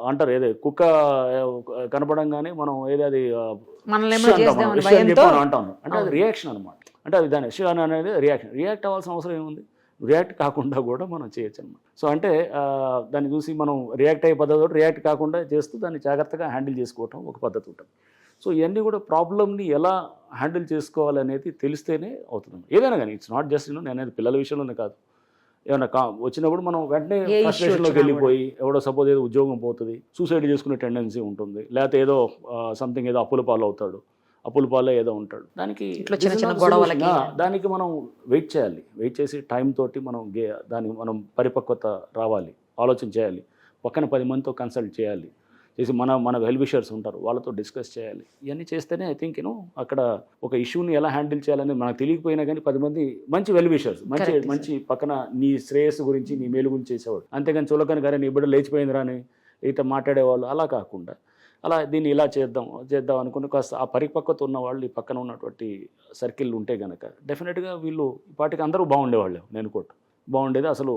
C: అంటారు ఏదో కుక్క కనపడంగానే మనం ఏది అంటాం, అంటే అది రియాక్షన్ అనమాట. అంటే అది దాని విషయం అనేది రియాక్ట్ అవ్వాల్సిన అవసరం ఏముంది, రియాక్ట్ కాకుండా కూడా మనం చేయొచ్చు అనమాట. సో అంటే దాన్ని చూసి మనం రియాక్ట్ అయ్యే పద్ధతి రియాక్ట్ కాకుండా చేస్తూ దాన్ని జాగ్రత్తగా హ్యాండిల్ చేసుకోవటం ఒక పద్ధతి ఉంటుంది. సో ఇవన్నీ కూడా ప్రాబ్లమ్ని ఎలా హ్యాండిల్ చేసుకోవాలనేది తెలిస్తేనే అవుతుంది. ఏదైనా కానీ ఇట్స్ నాట్ జస్ట్ నేను అనేది పిల్లల విషయంలోనే కాదు, ఏమైనా వచ్చినప్పుడు మనం వెంటనే ఫ్రస్ట్రేషన్లోకి వెళ్ళిపోయి ఎవడో సపోజ్ ఏదో ఉద్యోగం పోతుంది సూసైడ్ చేసుకునే టెండెన్సీ ఉంటుంది, లేకపోతే ఏదో సంథింగ్ ఏదో అప్పుల పాలు అవుతాడు, అప్పుల పాలే ఏదో ఉంటాడు, దానికి మనం వెయిట్ చేసి టైం తోటి దానికి మనం పరిపక్వత రావాలి, ఆలోచన చేయాలి, పక్కన 10 మందితో కన్సల్ట్ చేయాలి, చేసి మన వెల్ విషర్స్ ఉంటారు వాళ్ళతో డిస్కస్ చేయాలి. ఇవన్నీ చేస్తేనే ఐ థింక్ అక్కడ ఒక ఇష్యూని ఎలా హ్యాండిల్ చేయాలని మనకు తెలియకపోయినా కానీ 10 మంది మంచి వెల్ విషర్స్ మంచి పక్కన నీ శ్రేయస్సు గురించి నీ మేలు గురించి చేసేవాడు, అంతేగాని చులకని గారే నీ బిడ్డ లేచిపోయిందిరా అని ఇట్లా మాట్లాడేవాళ్ళు అలా కాకుండా అలా దీన్ని ఇలా చేద్దాం అనుకుని కాస్త ఆ పరిపక్వత ఉన్న వాళ్ళు ఈ పక్కన ఉన్నటువంటి సర్కిల్ ఉంటే కనుక డెఫినెట్గా వీళ్ళు ఇప్పటికి అందరూ బాగుండేవాళ్ళు, నేను కూడా బాగుండేది, అసలు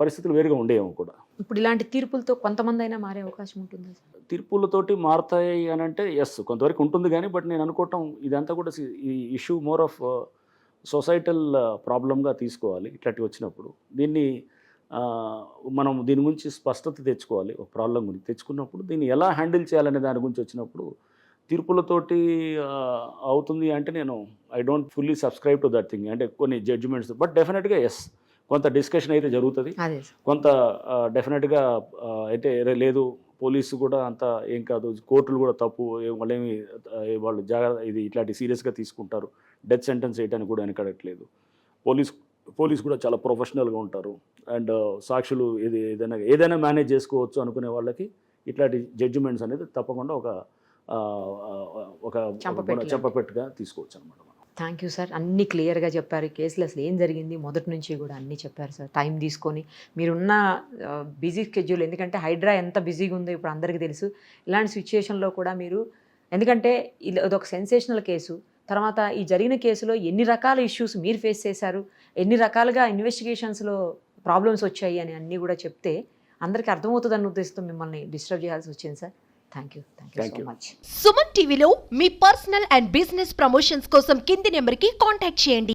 C: పరిస్థితులు వేరుగా ఉండేవి కూడా.
B: ఇప్పుడు ఇలాంటి తీర్పులతో కొంతమంది అయినా మారే అవకాశం ఉంటుంది?
C: తీర్పులతోటి మారుతాయి అని అంటే ఎస్ కొంతవరకు ఉంటుంది కానీ, బట్ నేను అనుకోవటం ఇదంతా కూడా ఈ ఇష్యూ మోర్ ఆఫ్ సొసైటల్ ప్రాబ్లమ్గా తీసుకోవాలి. ఇట్లాంటివి వచ్చినప్పుడు దీన్ని మనం దీని గురించి స్పష్టత తెచ్చుకోవాలి. ఒక ప్రాబ్లం గురించి తెచ్చుకున్నప్పుడు దీన్ని ఎలా హ్యాండిల్ చేయాలనే దాని గురించి వచ్చినప్పుడు తీర్పులతోటి అవుతుంది అంటే నేను I don't fully subscribe to that thing. అంటే కొన్ని జడ్జిమెంట్స్, బట్ డెఫినెట్గా ఎస్ కొంత డిస్కషన్ అయితే జరుగుతుంది, కొంత డెఫినెట్గా అయితే లేదు పోలీసు కూడా అంత ఏం కాదు, కోర్టులు కూడా తప్పు వాళ్ళు జాగ్రత్త ఇది ఇట్లాంటి సీరియస్గా తీసుకుంటారు, డెత్ సెంటెన్స్ చేయడానికి కూడా వెనకడట్లేదు, పోలీస్ కూడా చాలా ప్రొఫెషనల్గా ఉంటారు, అండ్ సాక్షులు ఏదైనా మేనేజ్ చేసుకోవచ్చు అనుకునే వాళ్ళకి ఇట్లాంటి జడ్జిమెంట్స్ అనేది తప్పకుండా ఒక చెప్పపెట్టుగా తీసుకోవచ్చు అనమాట.
B: థ్యాంక్ యూ సార్, అన్నీ క్లియర్గా చెప్పారు. ఈ కేసులో అసలు ఏం జరిగింది మొదటి నుంచి కూడా అన్నీ చెప్పారు సార్. టైం తీసుకొని మీరున్న బిజీ స్కెడ్యూల్, ఎందుకంటే హైడ్రా ఎంత బిజీగా ఉందో ఇప్పుడు అందరికీ తెలుసు. ఇలాంటి సిచ్యుయేషన్లో కూడా మీరు, ఎందుకంటే ఇదొక సెన్సేషనల్ కేసు, తర్వాత ఈ జరిగిన కేసులో ఎన్ని రకాల ఇష్యూస్ మీరు ఫేస్ చేశారు, ఎన్ని రకాలుగా ఇన్వెస్టిగేషన్స్లో ప్రాబ్లమ్స్ వచ్చాయి అని అన్నీ కూడా చెప్తే అందరికీ అర్థమవుతుందన్న ఉద్దేశంతో మిమ్మల్ని డిస్టర్బ్ చేయాల్సి వచ్చింది sir. Thank you so much.
A: Suman టీవీలో మీ పర్సనల్ అండ్ బిజినెస్ ప్రమోషన్స్ కోసం కింది నెంబర్కి కాంటాక్ట్ చేయండి.